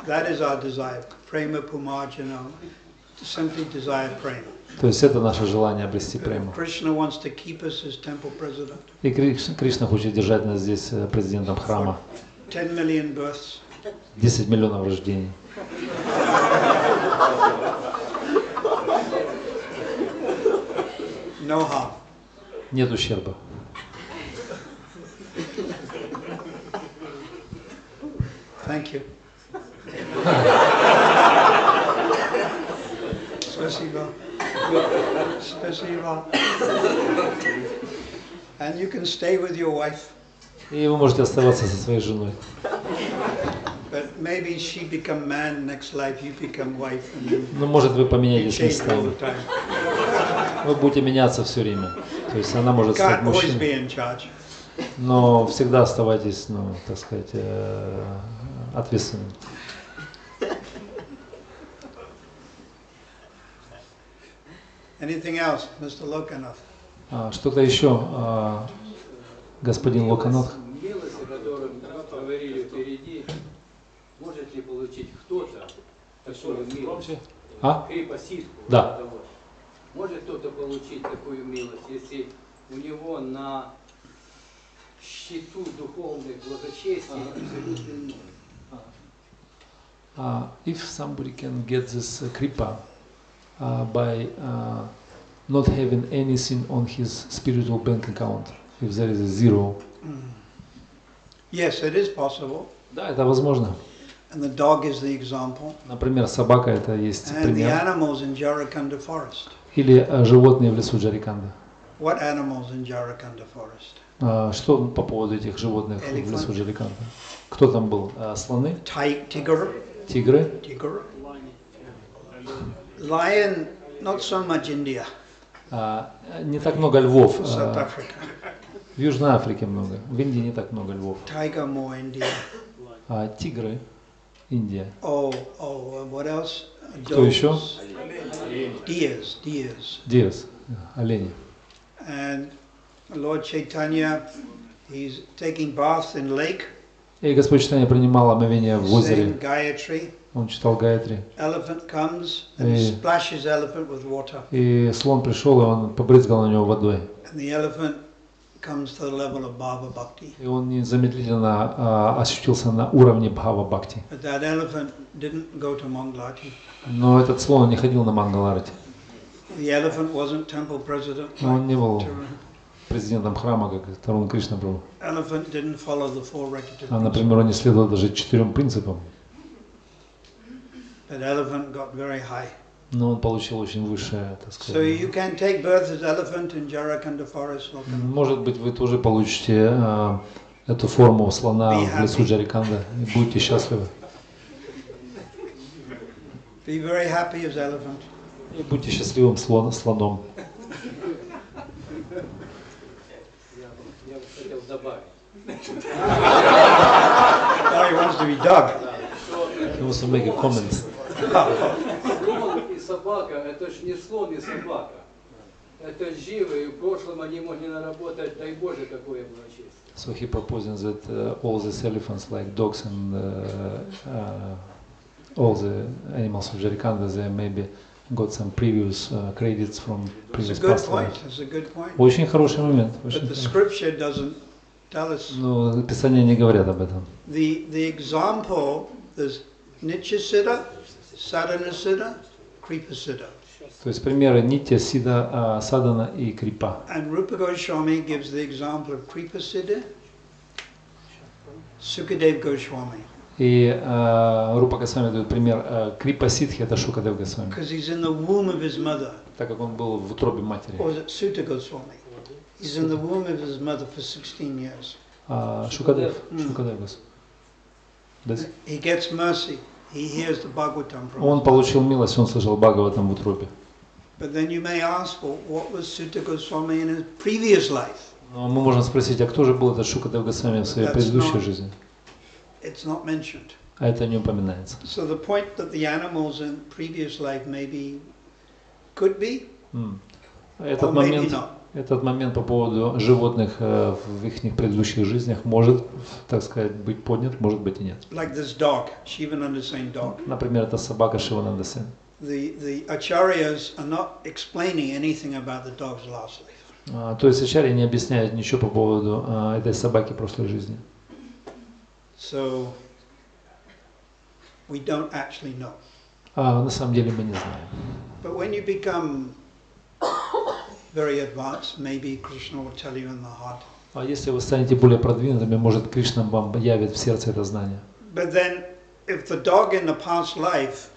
S1: That is our desire. Prema pumarjana. Simply desire prema.
S2: То есть это наше желание обрести прему.
S1: Krishna wants to keep us as temple president.
S2: И Кришна хочет держать нас здесь президентом храма.
S1: 10 million births.
S2: 10 миллионов рождений.
S1: No harm.
S2: Нет ущерба.
S1: Thank you. Спасибо. Спасибо. And you can stay with your wife.
S2: И вы можете оставаться со своей женой.
S1: But maybe she become man next life, you become wife, and then
S2: Ну, может, вы
S1: you
S2: поменяетесь
S1: change all
S2: местами.
S1: the time.
S2: Вы будете меняться все время. То есть она может стать
S1: Can't always be
S2: мужчиной,
S1: in charge.
S2: но всегда оставайтесь, ну, так сказать, ответственным.
S1: Anything else, Mr. Lokanath?
S2: Что-то еще, господин Локанат?
S6: Милость, о котором говорили впереди, может ли получить кто-то такую милость? Крипасидку.
S2: Да.
S6: Может кто-то получить такую милость, если у него на счету духовных благочестий абсолютно ноль?
S2: If somebody can get this kripa by not having anything on his spiritual bank account, if there is a zero.
S1: Yes, it is possible.
S2: Да, это возможно.
S1: And the dog is the example.
S2: Например, собака это есть
S1: And the
S2: пример.
S1: animals in Jarakanda forest.
S2: Или животные в лесу Джариканда.
S1: What animals in Jarakanda forest?
S2: Что по поводу этих животных в лесу Джариканда? Кто там был? Слоны?
S1: Tiger.
S2: Тигры?
S1: Tiger. Lion, not so much India.
S2: Не так много львов.
S1: South Africa.
S2: В Южной Африке много. В Индии не так много львов.
S1: Tiger more India.
S2: Тигры? Индия.
S1: What else?
S2: Кто еще?
S1: Deers.
S2: Диас. Олени.
S1: And Lord Chaitanya, he's taking bath in lake.
S2: И Господь Чайтанья принимал омовение в озере.
S1: Saying Gayatri.
S2: Он читал Гаятри.
S1: Elephant comes and he splashes elephant with water.
S2: И слон пришел, и он побрызгал на него водой.
S1: And the elephant comes to the level of Bhava Bhakti.
S2: И он незамедлительно ощутился на уровне Бхава Бхакти.
S1: But that elephant didn't go to Mangalati.
S2: Но этот слон не ходил на Мангаларати.
S1: The elephant wasn't temple president.
S2: Он не был президентом храма, как Тарун Кришна был.
S1: Elephant didn't follow the four regulative
S2: А, например, он не следовал даже 4 принципам.
S1: But elephant got very high.
S2: Но он получил очень высшее, так
S1: So
S2: сказать.
S1: you can take birth as elephant in Jarakanda forest.
S2: Может быть, вы тоже получите эту форму слона в лесу Джариканда и будете счастливы.
S1: Be very happy as elephant.
S2: И будьте счастливым слоном.
S6: Я хотел добавить.
S1: Now he wants to be dog.
S2: He wants to make a comment.
S6: Слон и собака, это ж не слон и собака. Это живы, и в прошлом они могли наработать, дай Боже, какое было честь.
S2: So he proposes that all these elephants, like dogs and all the animals of Jarikanda, they maybe got some previous credits from previous past lives.
S1: That's a good point.
S2: Очень хороший момент.
S1: But the scripture doesn't tell us.
S2: Но Писания не говорят об этом.
S1: The example is Nitya Siddha, Sadhana Siddha, Kripa Siddha.
S2: То есть примеры Нитья, Сида, Садана и Крипа.
S1: And Rupa Goswami gives the example of Kripa Siddha, Sukadev Goswami.
S2: И Рупа Госвами дает пример Крипа Сидхи, это Шукадев Госвами.
S1: Because he's in the womb of his mother.
S2: Так как он был в утробе матери.
S1: Or is it Sutta Goswami? He's in the womb of his mother for 16 years.
S2: Шукадев Госвами.
S1: He gets mercy. He hears the Bhagavatam from
S2: Он
S1: his
S2: получил милость, он слышал Бхагаватам в утробе.
S1: But then you may ask, well, what was Sutta Goswami in his previous life?
S2: Но мы можем спросить, а кто же был этот Шукадев Госвами в своей предыдущей жизни?
S1: It's not mentioned.
S2: А это не упоминается.
S1: So the point that the animals in previous life maybe could be, or maybe not.
S2: Этот момент по поводу животных в их предыдущих жизнях может, так сказать, быть поднят, может быть и нет.
S1: Like this dog, Shivananda Sen dog.
S2: Например, это собака Шивананда Сен.
S1: The acharyas are not explaining anything about the dog's last life.
S2: То есть ачарьи не объясняют ничего по поводу этой собаки прошлой жизни.
S1: So we don't actually know.
S2: На самом деле мы не знаем.
S1: But when you become very advanced, maybe Krishna will tell you in the heart.
S2: А если вы станете более продвинутыми, может Кришна вам явит в сердце это знание.
S1: But then, if the dog in the past life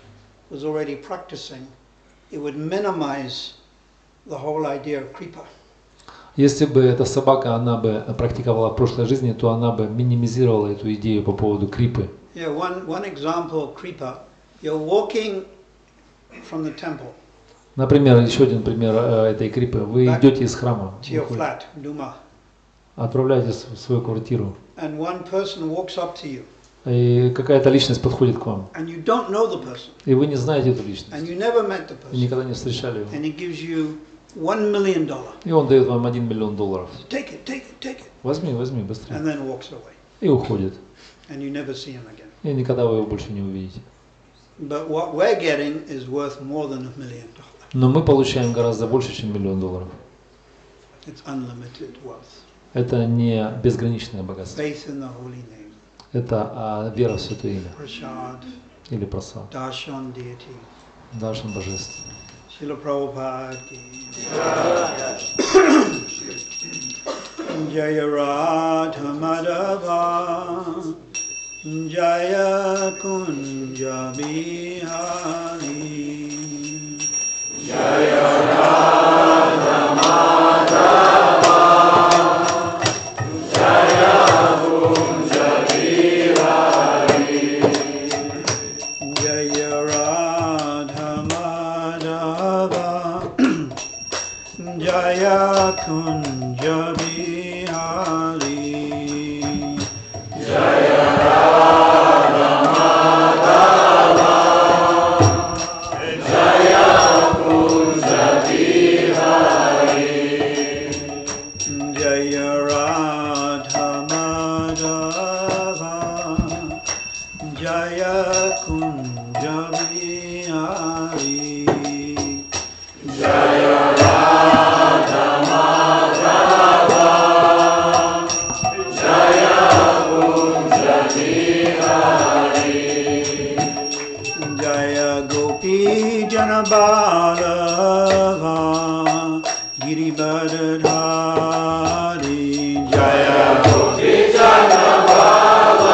S1: was already practicing, it would minimize the whole idea of kripa.
S2: Если бы эта собака, она бы практиковала в прошлой жизни, то она бы минимизировала эту идею по поводу крипы.
S1: Yeah, one example of kripa, you're walking from the temple.
S2: Например, еще один пример этой крипы. Вы идете из храма,
S1: to your flat, Duma,
S2: отправляетесь в свою квартиру,
S1: and one person walks up to you,
S2: и какая-то личность подходит к вам,
S1: and you don't know the person,
S2: и вы не знаете эту
S1: and
S2: личность,
S1: you never met the
S2: и
S1: person,
S2: никогда не встречали его,
S1: and he gives you $1 million.
S2: и он дает вам $1 миллион.
S1: Take it, take it, take it,
S2: Возьми, возьми, быстрее.
S1: and then walks away,
S2: И уходит.
S1: and you never see him again.
S2: И никогда вы его больше не увидите.
S1: But what we're getting is worth more than $1 million.
S2: Но мы получаем гораздо больше, чем $1 миллион.
S1: It's unlimited wealth.
S2: Это не безграничное богатство.
S1: Faith in the holy name.
S2: Это вера в Святое Имя.
S1: Prasad,
S2: Или просад.
S1: darshan deity.
S2: Даршан божественный.
S1: Srila Prabhupada ki Jaya Radha Madhava Jaya Kunja Bihari Jaya Radha Madhava Jaya Kunja Bihari Jaya Radha Madhava Jaya Kunja Bihari Jaya Radha Madhava Jaya Kunja Bihari Jaya Radha Madhava Jaya Kunja Bihari Jaya Radha Madhava Gopi Janabalava Giribadadhari Jaya Gopi Janabalava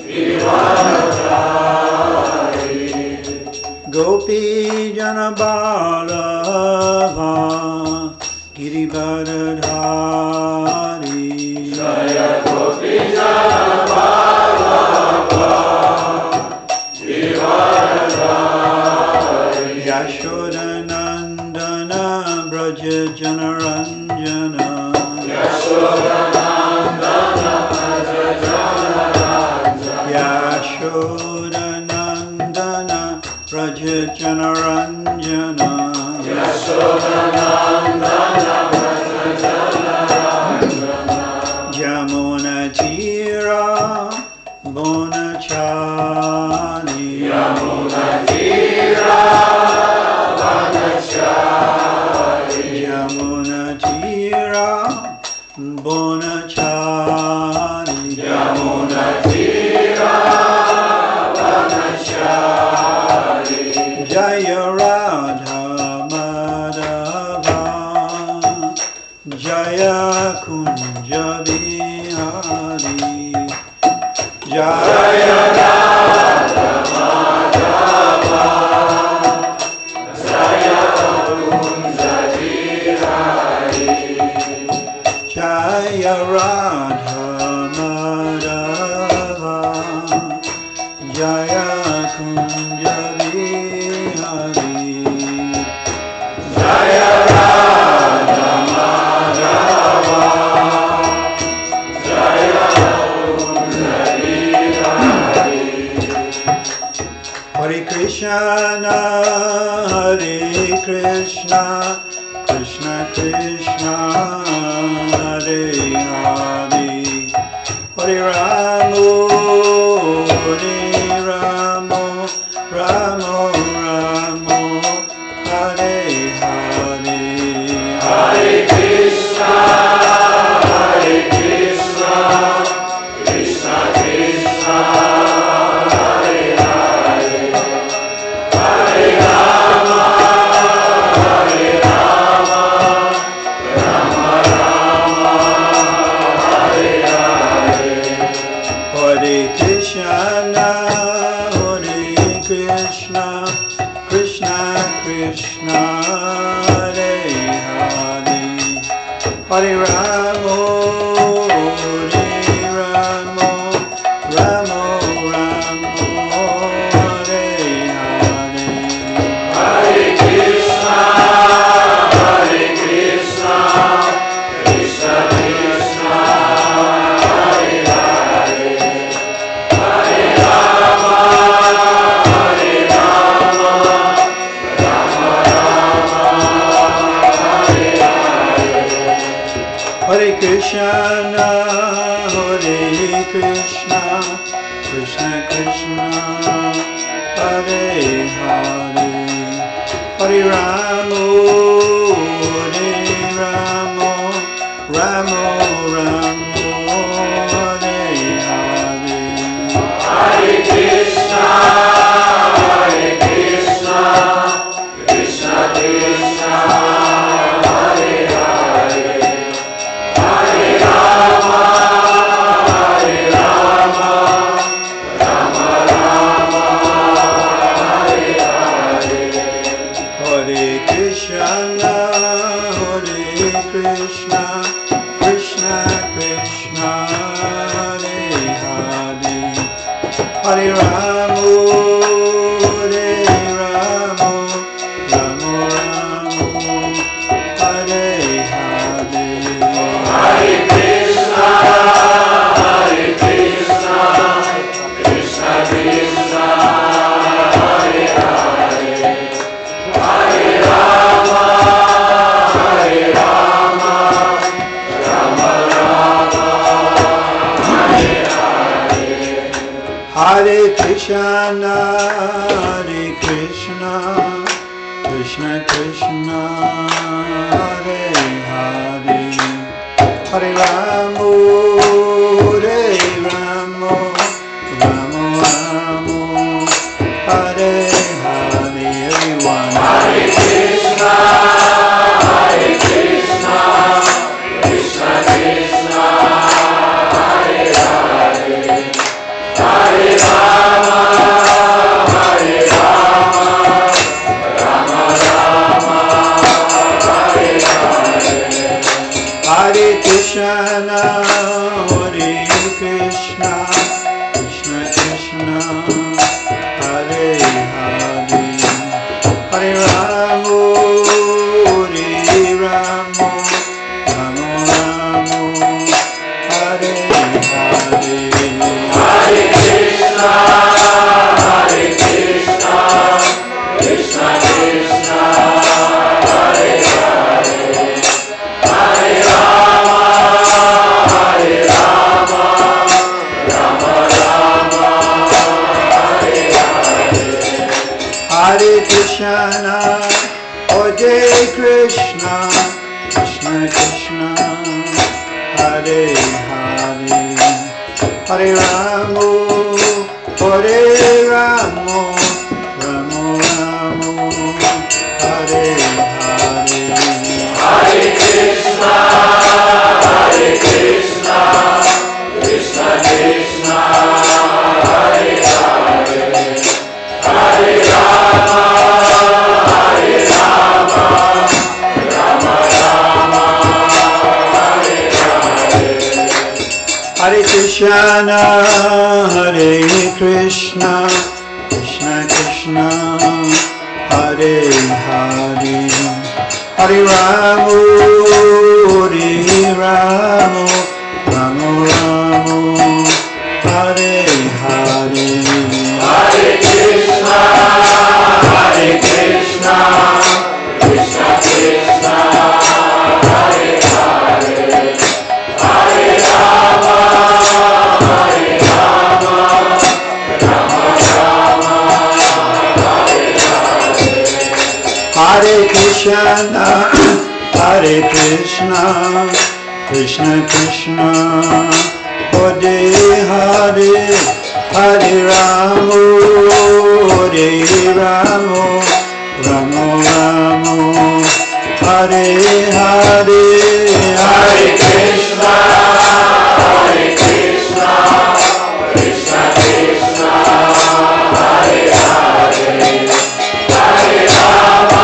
S1: Giribadadhari Gopi Janabalava Giribadadhari Jaya Gopi Janabalava Giribadadhari Yashodanandana Braja Janaranjana Yashodanandana Braja Janaranjana Yashodanandana Braja Janaranjana Yashodanandana Braja Janaranjana Jamuna Tira Bonachari Jamuna Tira Bonachari Jamuna Tira Bonachari Jamuna Tira Bonachari Jaya Radha Madhava Jaya Kunja Bihari Jaya Radha Madhava Jaya Kunja Bihari Jaya Radha Madhava Jaya Kunja Bihari Jaya Radha Madhava Jaya Kunja Bihari Hare Krishna Hare Krishna Krishna Krishna Hare Hare Hare Ramo Hare Ramo Ramo Ramo Hare Hare Hare Krishna Hare Krishna Krishna Krishna Hare Hare Hare Rama Hare Rama Rama Rama Hare Hare Hare Krishna Hare Krishna Krishna Krishna Hare Hare Hare Ramo Hare Ramo Ramo Ramo Hare Hare Hare Krishna Hare Krishna Krishna Krishna Hare Hare Hare Rama Hare Rama Rama Rama Hare Hare Hare Krishna Hare Krishna Krishna Krishna Hare Hare Hare Ramo Hare Ramo Ramo Ramo Hare Hare Hare Krishna Hare Krishna Krishna Krishna Hare Hare Hare Rama Hare Rama Rama Rama Hare Hare Hare Krishna Hare Krishna Krishna Krishna Hare Hare Hare Ramo Hare Ramo Ramo Ramo Hare Hare Hare Krishna Hare Krishna Krishna Krishna Hare Hare Hare Rama Hare Rama Rama Rama Hare Hare Hare Krishna Hare Krishna Krishna Krishna Hare Hare Hare Ramo Hare Ramo Ramo Ramo Hare Hare, everyone.
S7: Hare Krishna, Krishna Krishna, Hare Hare, Hare Rama, Rama Rama, Hare Hare.
S1: Hare Krishna, Hare Krishna, Krishna Krishna, Hare Hare, Hare Rama, Hare Rama, Rama Rama, Hare Hare.
S7: Hare Krishna, Krishna Krishna, Hare Hare, Hare Rama, Rama Rama, Hare Hare.
S1: Hare Krishna, Hare Krishna, Krishna Krishna, Hare Hare, Hare Rama, Hare Rama, Rama Rama, Hare Hare.
S7: Hare Krishna, Krishna Krishna, Hare Hare, Hare Rama, Rama Rama, Hare Hare.
S1: Hare Krishna, Hare Krishna, Krishna Krishna, Hare Hare, Hare Rama, Hare Rama, Rama Rama, Hare Hare.
S7: Hare Krishna, Krishna Krishna, Hare Hare, Hare Rama, Rama Rama, Hare Hare.
S1: Hare Krishna, Hare Krishna, Krishna Krishna, Hare Hare, Hare Rama,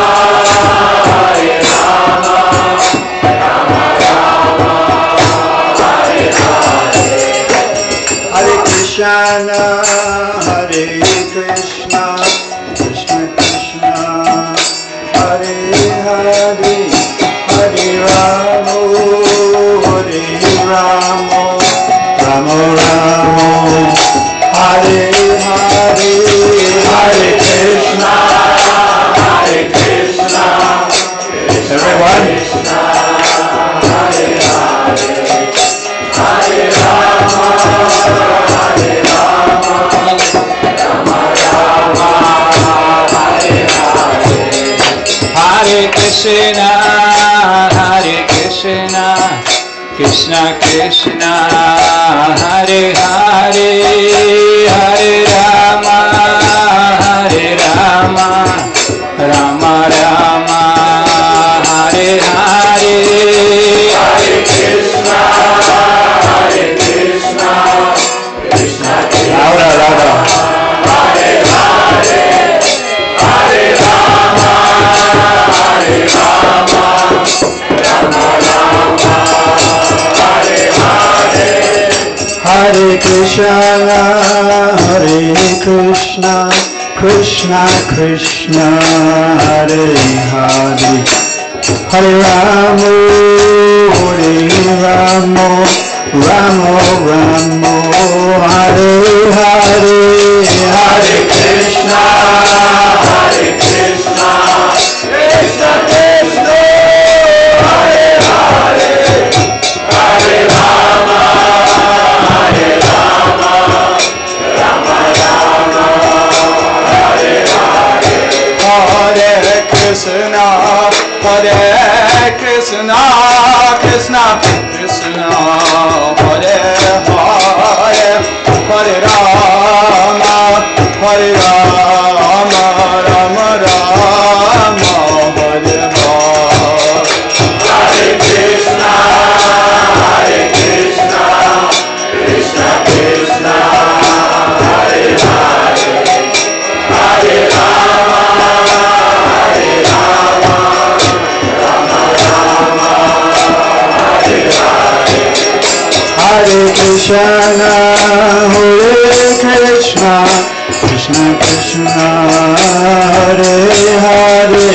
S1: Hare Rama, Rama Rama, Hare Hare.
S7: Hare Krishna, Krishna Krishna, Hare Hare, Hare Rama, Rama Rama, Hare Hare.
S1: Hare Krishna, Hare Krishna, Krishna Krishna, Hare Hare, Hare Rama, Hare Rama, Rama Rama, Hare Hare. Hare Krishna, everyone.
S7: Hare Rama, Rama Rama, Hare Hare.
S8: Hare Krishna, Krishna Krishna, Hare Hare, Hare Rama, Rama Rama, Hare Hare.
S7: Hare Krishna, Krishna Krishna,
S1: Louder, louder.
S7: Hare Hare, Hare Rama, Rama Rama, Hare Hare.
S1: Hare Krishna, Hare Krishna, Krishna Krishna, Hare Hare, Hare Rama, Hare Rama, Rama Rama, Hare Hare.
S7: Hare Krishna, Krishna Krishna, Hare Hare, Hare Rama, Rama Rama, Hare Hare.
S8: Hare Krishna, Krishna Krishna, Hare Hare, Hare Rama, Hare Rama, Krishna, Krishna Krishna, Hare Hare,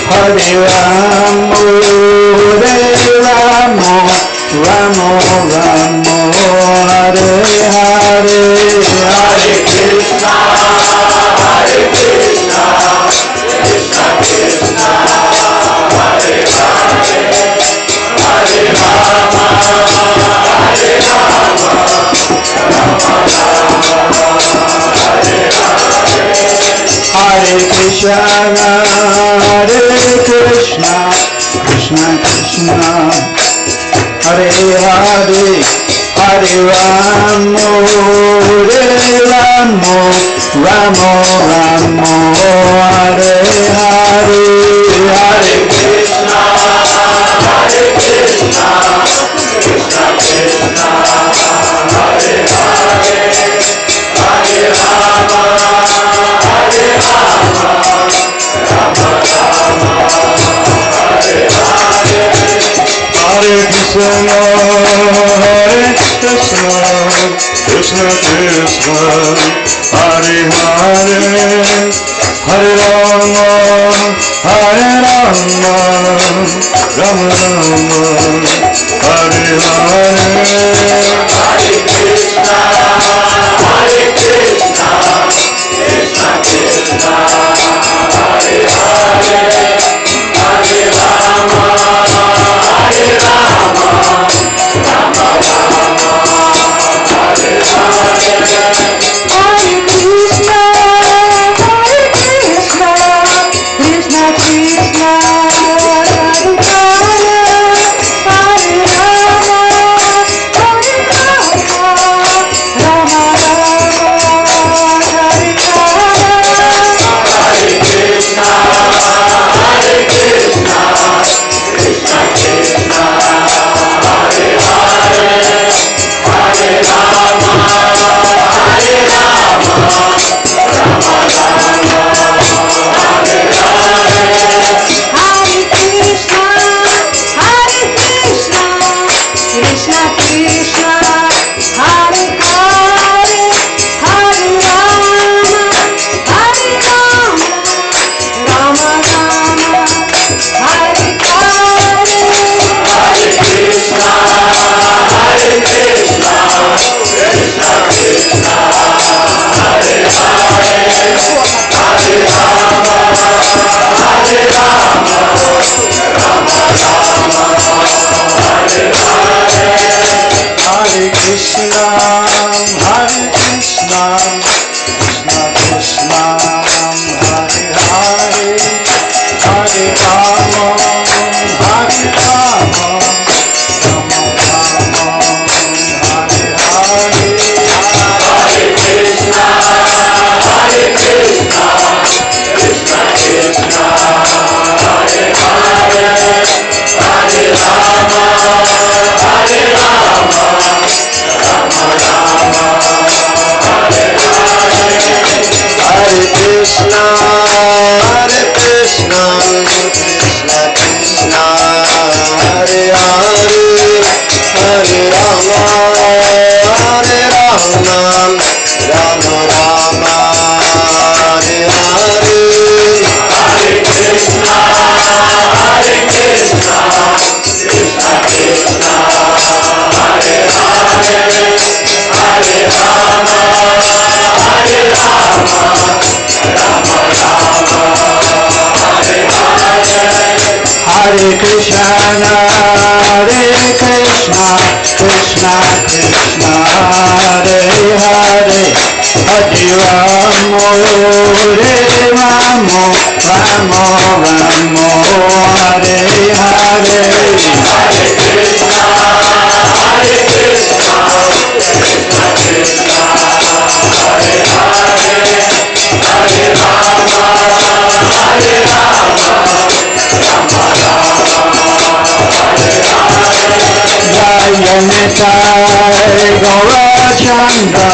S8: Hare Rama, Rama Rama, Hare Hare, Hare Krishna, Krishna Krishna, Hare Hare, Hare Rama, Hare Krishna, Krishna Krishna, Hare Hare, Hare Rama, Rama Rama, Hare Hare, Hare Krishna, Krishna Krishna, Hare Hare, Hare Rama, Hare Krishna, Krishna Krishna, Hare Hare, Hare Rama, Rama Rama, Hare Hare, Hare Krishna, Krishna Krishna, Hare Hare, Hare Rama, Rama Rama, Hare Hare, Hare Krishna, Krishna Krishna, Hare Hare, Hare Rama, Rama Rama, Hare Hare, Hare Krishna, Krishna Krishna, Hare Hare, Hare Rama, Rama Rama, Hare Hare, Hare Krishna, Krishna Krishna, Hare Hare, Hare Rama, Rama Rama, Hare Hare, Hare Krishna, Krishna Krishna, Hare Hare, Hare Rama, Rama Rama, Hare Hare, Hare Krishna, Krishna Krishna, Hare Hare, Hare Rama, Rama Rama, Hare Hare, Hare Krishna, Krishna Krishna, Hare Hare, Hare Rama, Rama Rama, Hare Hare, Hare Krishna, Krishna Krishna, Hare Hare, Hare Rama, Rama Rama, Hare Hare, Hare Krishna, Krishna Krishna, Hare Hare, Hare Rama, Rama Rama, Hare Hare, Hare Krishna, Krishna Krishna, Hare Hare, Hare Rama, Rama Rama, Hare Hare, Hare Krishna, Krishna Krishna, Hare Hare, Hare Rama, Rama Rama, Hare Hare, Jaya Nitai Gaurachandra,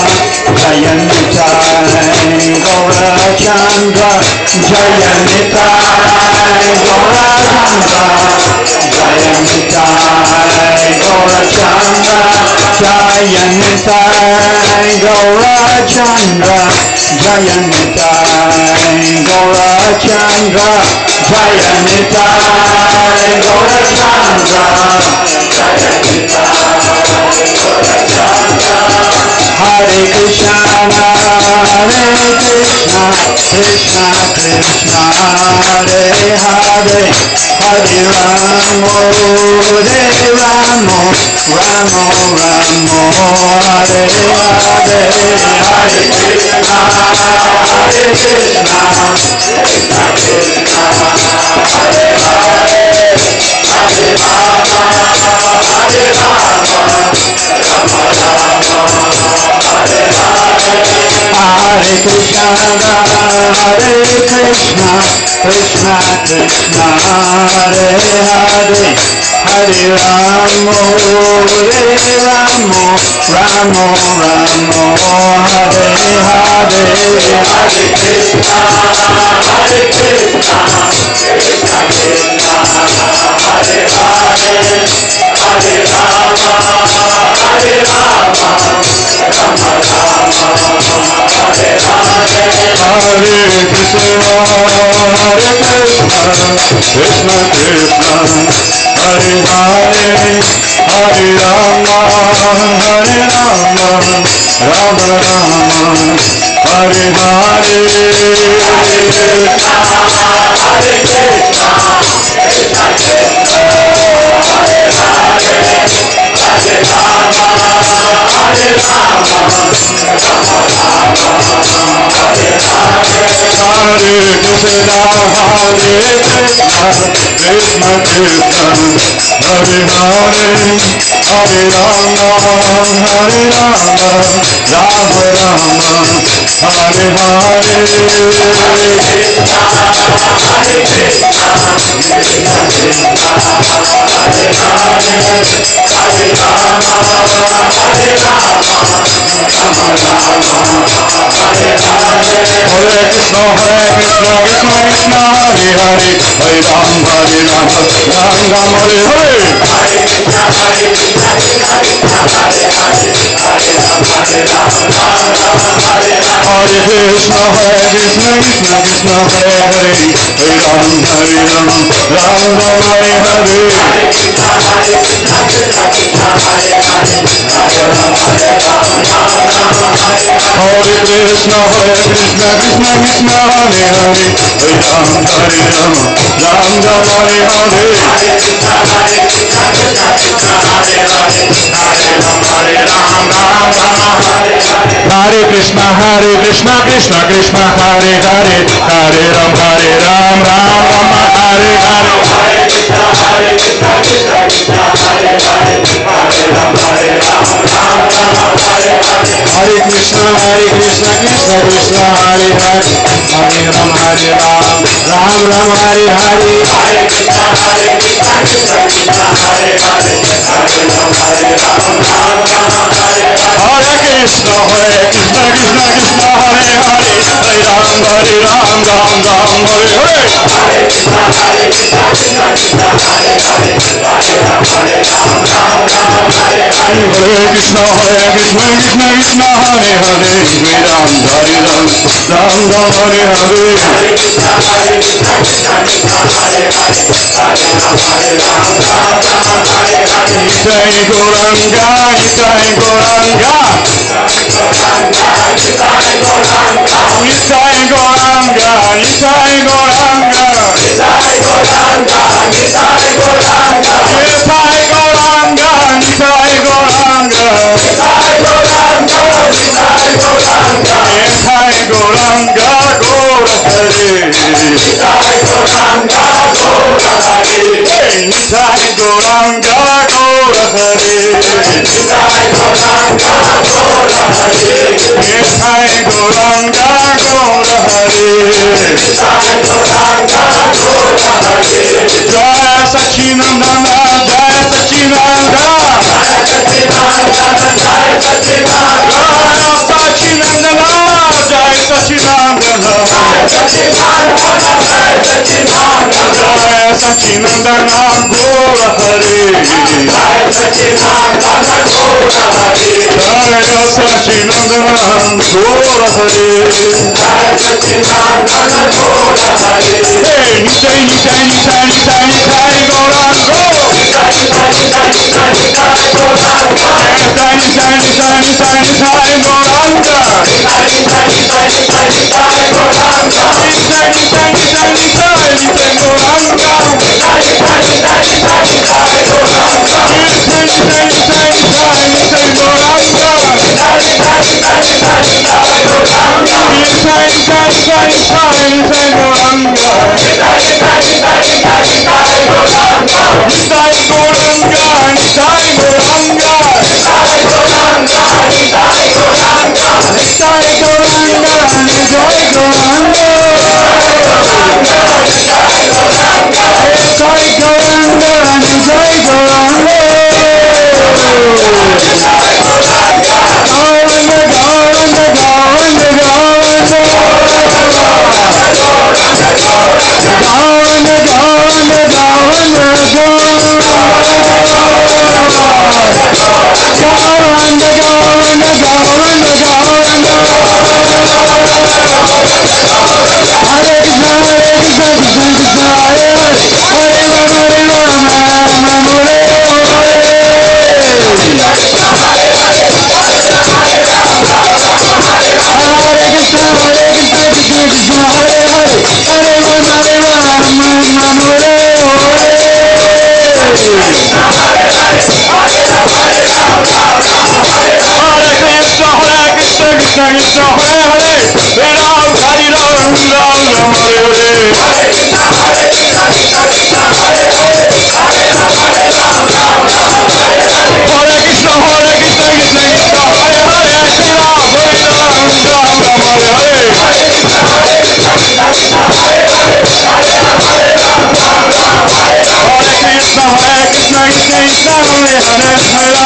S8: Jaya Nitai Gaurachandra, Jaya Nitai Gaurachandra, Jaya Nitai Gaurachandra, Jaya Jayanitai Gaurachandra, Jayanitai Gaurachandra, Jayanitai Gaurachandra, Hare Krishna, Hare Krishna, Krishna Krishna, Hare Hare, Hare Ramo, Hare Ramo, Ramo Ramo, Hare Hare, Hare Krishna, Hare Krishna, Krishna Krishna, Hare Hare, Hare Rama, Hare Rama, Rama Rama, Hare Hare, Hare Krishna, Hare Krishna, Krishna Krishna, Hare Hare, Hare Ramo, Hare Ramo, Ramo Ramo, Hare Hare, Hare Krishna, Hare Krishna, Krishna Krishna, Hare Hare, Hare Rama, Hare Rama, Rama Rama, Hare Hare, Hare Krishna, Hare Krishna, Krishna Krishna, Hare Hare, Hare Rama, Hare Rama, Rama Rama, Hare Hare, Hare Krishna, Hare Krishna, Krishna Krishna, Hare Hare, Hare Rama, Hare Rama, Rama Rama, Hare Hare, Hare Krishna, Hare Krishna, Krishna Krishna, Hare Hare, Hare Rama, Hare Rama, Rama Rama, Hare Hare, Hare Krishna, Hare Krishna, Krishna Krishna, Hare Hare, Hare Rama, Hare Rama, Rama Rama, Hare Hare, Hare Krishna, Krishna Krishna, Hare Hare, Hare Ram, Hare Ram, Ram Ram, Hare Hare, Hare Krishna, Krishna Krishna, Hare Hare, Hare Ram, Hare Ram, Ram Ram, Hare Hare, Hare Krishna, Krishna Krishna, Hare Hare, Hare Ram, Hare Ram, Ram Ram, Hare Hare, Hare Krishna, Krishna Krishna, Hare Hare, Hare Ram, Hare Ram, Ram Ram, Hare Hare, Hare Krishna, Krishna Krishna, Hare Hare, Hare Ram, Hare Ram, Ram Ram, Hare Hare, Hare Krishna, Krishna Krishna, Hare Hare, Hare Ram, Hare Ram, Ram Ram, Hare Hare, Hare Krishna, Krishna Krishna, Hare Hare, Hare Ram, Hare Ram, Ram Ram, Hare Hare, Hare Krishna, Krishna Krishna, Hare Hare, Hare Ram, Hare Ram, Ram Ram, Hare Hare, Hare Krishna, Krishna Krishna, Hare Hare, Hare Ram, Hare Ram, Ram Ram, Hare Hare, Hare Krishna, Krishna Krishna, Hare Hare, Hare Ram, Hare Ram, Ram Ram, Hare Hare, Hare Krishna, Krishna Krishna, Hare Hare, Hare Ram, Hare Ram, Ram Ram, Hare Hare, Hare Krishna, Krishna Krishna, Hare Hare, Hare Ram, Hare Ram, Ram Ram, Hare Hare, Hare Krishna, Krishna Krishna, Hare Hare, Hare Ram, Hare Ram, Ram Ram, Hare Hare, Hare Krishna, Krishna Krishna, Hare Hare, Hare Ram, Hare Ram, Ram Ram, Hare Hare, Nitai Gauranga, Nitai Gauranga, Nitai Gauranga, Nitai Gauranga, Nitai Gauranga, Nitai Gauranga, Nitai Gauranga, Nitai Gauranga, Nitai Gauranga, Nitai Gauranga, Nitai Gauranga, Nitai Gauranga, Gaura Hare, Nitai Gauranga, Gaura Hare, Nitai Gauranga, Gaura Hare, Nitai Gauranga, Gaura Hare, Nitai Gauranga, Gaura Hare, Nitai Gauranga, Gaura Hare, Jaya Sachinandana, Jaya Sachinandana, Jaya Sachinandana, Jaya Sachinandana, Jaya Sachinandana, Jaya Sachinandana, Jaya Sachinandana, Jaya Sachinandana Gora Hari Jai Sachinandana Gora Hari Jai Sachinandana Gora Hari Jai Sachinandana Gora Hari Hey Nitai Nitai Nitai Nitai Nitai Gauranga Nitai Nitai Nitai Nitai Nitai Gauranga Nitai Nitai Nitai Nitai Nitai Gauranga Nitai Nitai Nitai Nitai Nitai Gauranga Nitai Nitai Nitai Nitai Nitai Gauranga Nitai Nitai Nitai Nitai Nitai Gauranga Nitai Nitai Nitai Nitai Nitai Gauranga Nitai Nitai Nitai Nitai Nitai Gauranga Nitai Nitai Nitai Nitai Nitai Gauranga Nitai Nitai Nitai Nitai Nitai Gauranga Nitai Gauranga Nitai Gauranga Nitai Gauranga Nitai Gauranga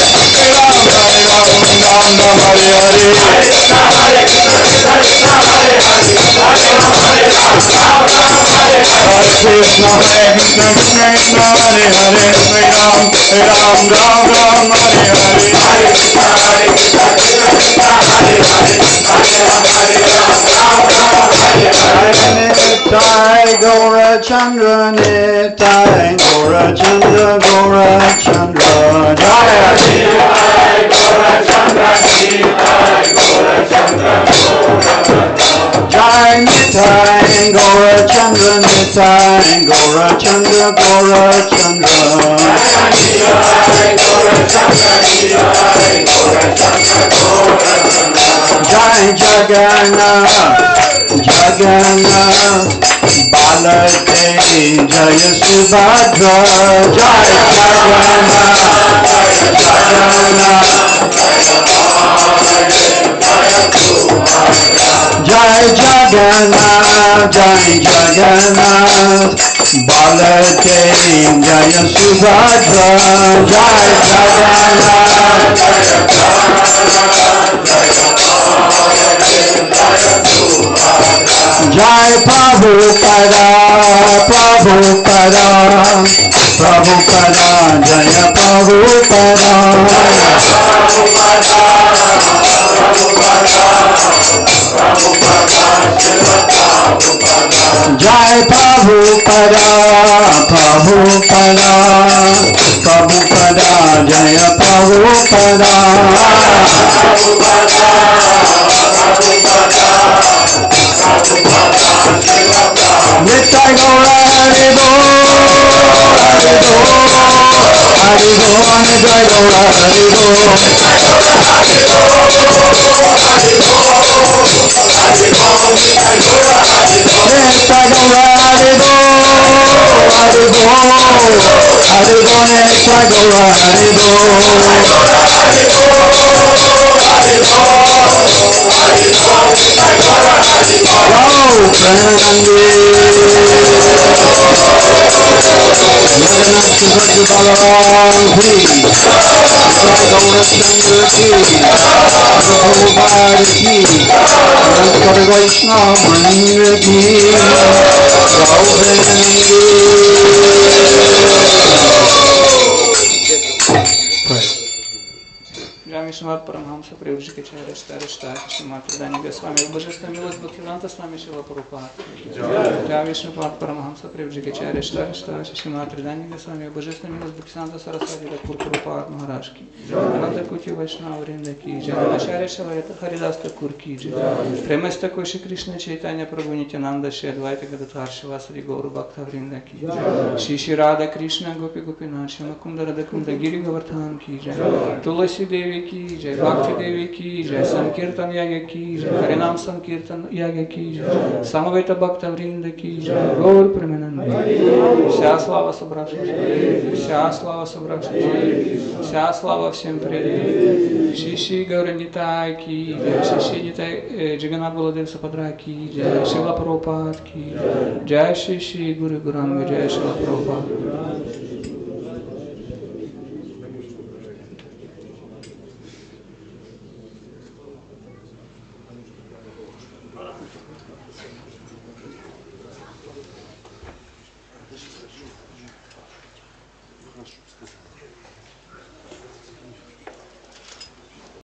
S8: Nitai Gauranga Nitai Gauranga Chandra Nitai Gora Chandra Gora Chandra Jaya Nitai Gora Chandra Nitai Gora Chandra Jaya Nitai Gora Chandra Nitai Gora Chandra Gora Chandra Jaya Nitai Gora Chandra Nitai Gora Chandra Gora Chandra Jai Jagannath Jagannath Balade Jaya Subhadra Jai Jagannath Jagannath Jai Jagannath Jai Jagannath Balade Jaya Subhadra Jai Jagannath Jai Prabhupada Prabhupada Prabhupada Jaya Prabhupada Jai Prabhupada Prabhupada Prabhupada Jaya Prabhupada Nitai Gaura Haribo Haribo Haribo Nitai Gaura Haribo Nitai Gaura Haribo Haribo Haribo Nitai Gaura Haribo Nitai Gaura Haribo Haribo Haribo Nitai Gaura Haribo Go Pranandi
S9: Вишнуват Парамхамса Привджики Чаришта Шимати Дани Госвами Божественная милость Бхактивиданта с нами Шила Прабхупад. Джа Вишнуват Парамхамса Привджики Чаришта Шимати Дани Госвами Божественная милость Бхактивиданта Сарасвати Дас Прабхупад Махарадж. Ананда Кути Вайшнава Вринда Ки Джай. Начари Шаварета Харидас Такур Ки Джай. Преместа Коши Кришна Чайтанья Прабху Нитянанда Шри Адвайта Гададхар Шивасари Гауру Бхакта Вринда Ки. Шиши Рада Кришна Гопи Гопинат Шимакунда Рада Кунда Гири Гавардхан Ки Джай. Туласи Деви Ki Jai, Bhakti Devi Ki Jai, Sankirtan Yaga Ki Jai, Harinam Sankirtan Yaga Ki Jai, Samaveta Bhakta Vrinda Ki Jai, Gaur Premanandi. Вся слава собравшимся, вся слава собравшимся, вся слава всем преданным. Шиши Гауранитая Ки Jai, Шиши Нитай Джаганат Баладев Сападра Ki Jai, Шила Прабхупад Ki Jai, Джай Шиши Гуру Гуранга Джай Шила Прабхупад.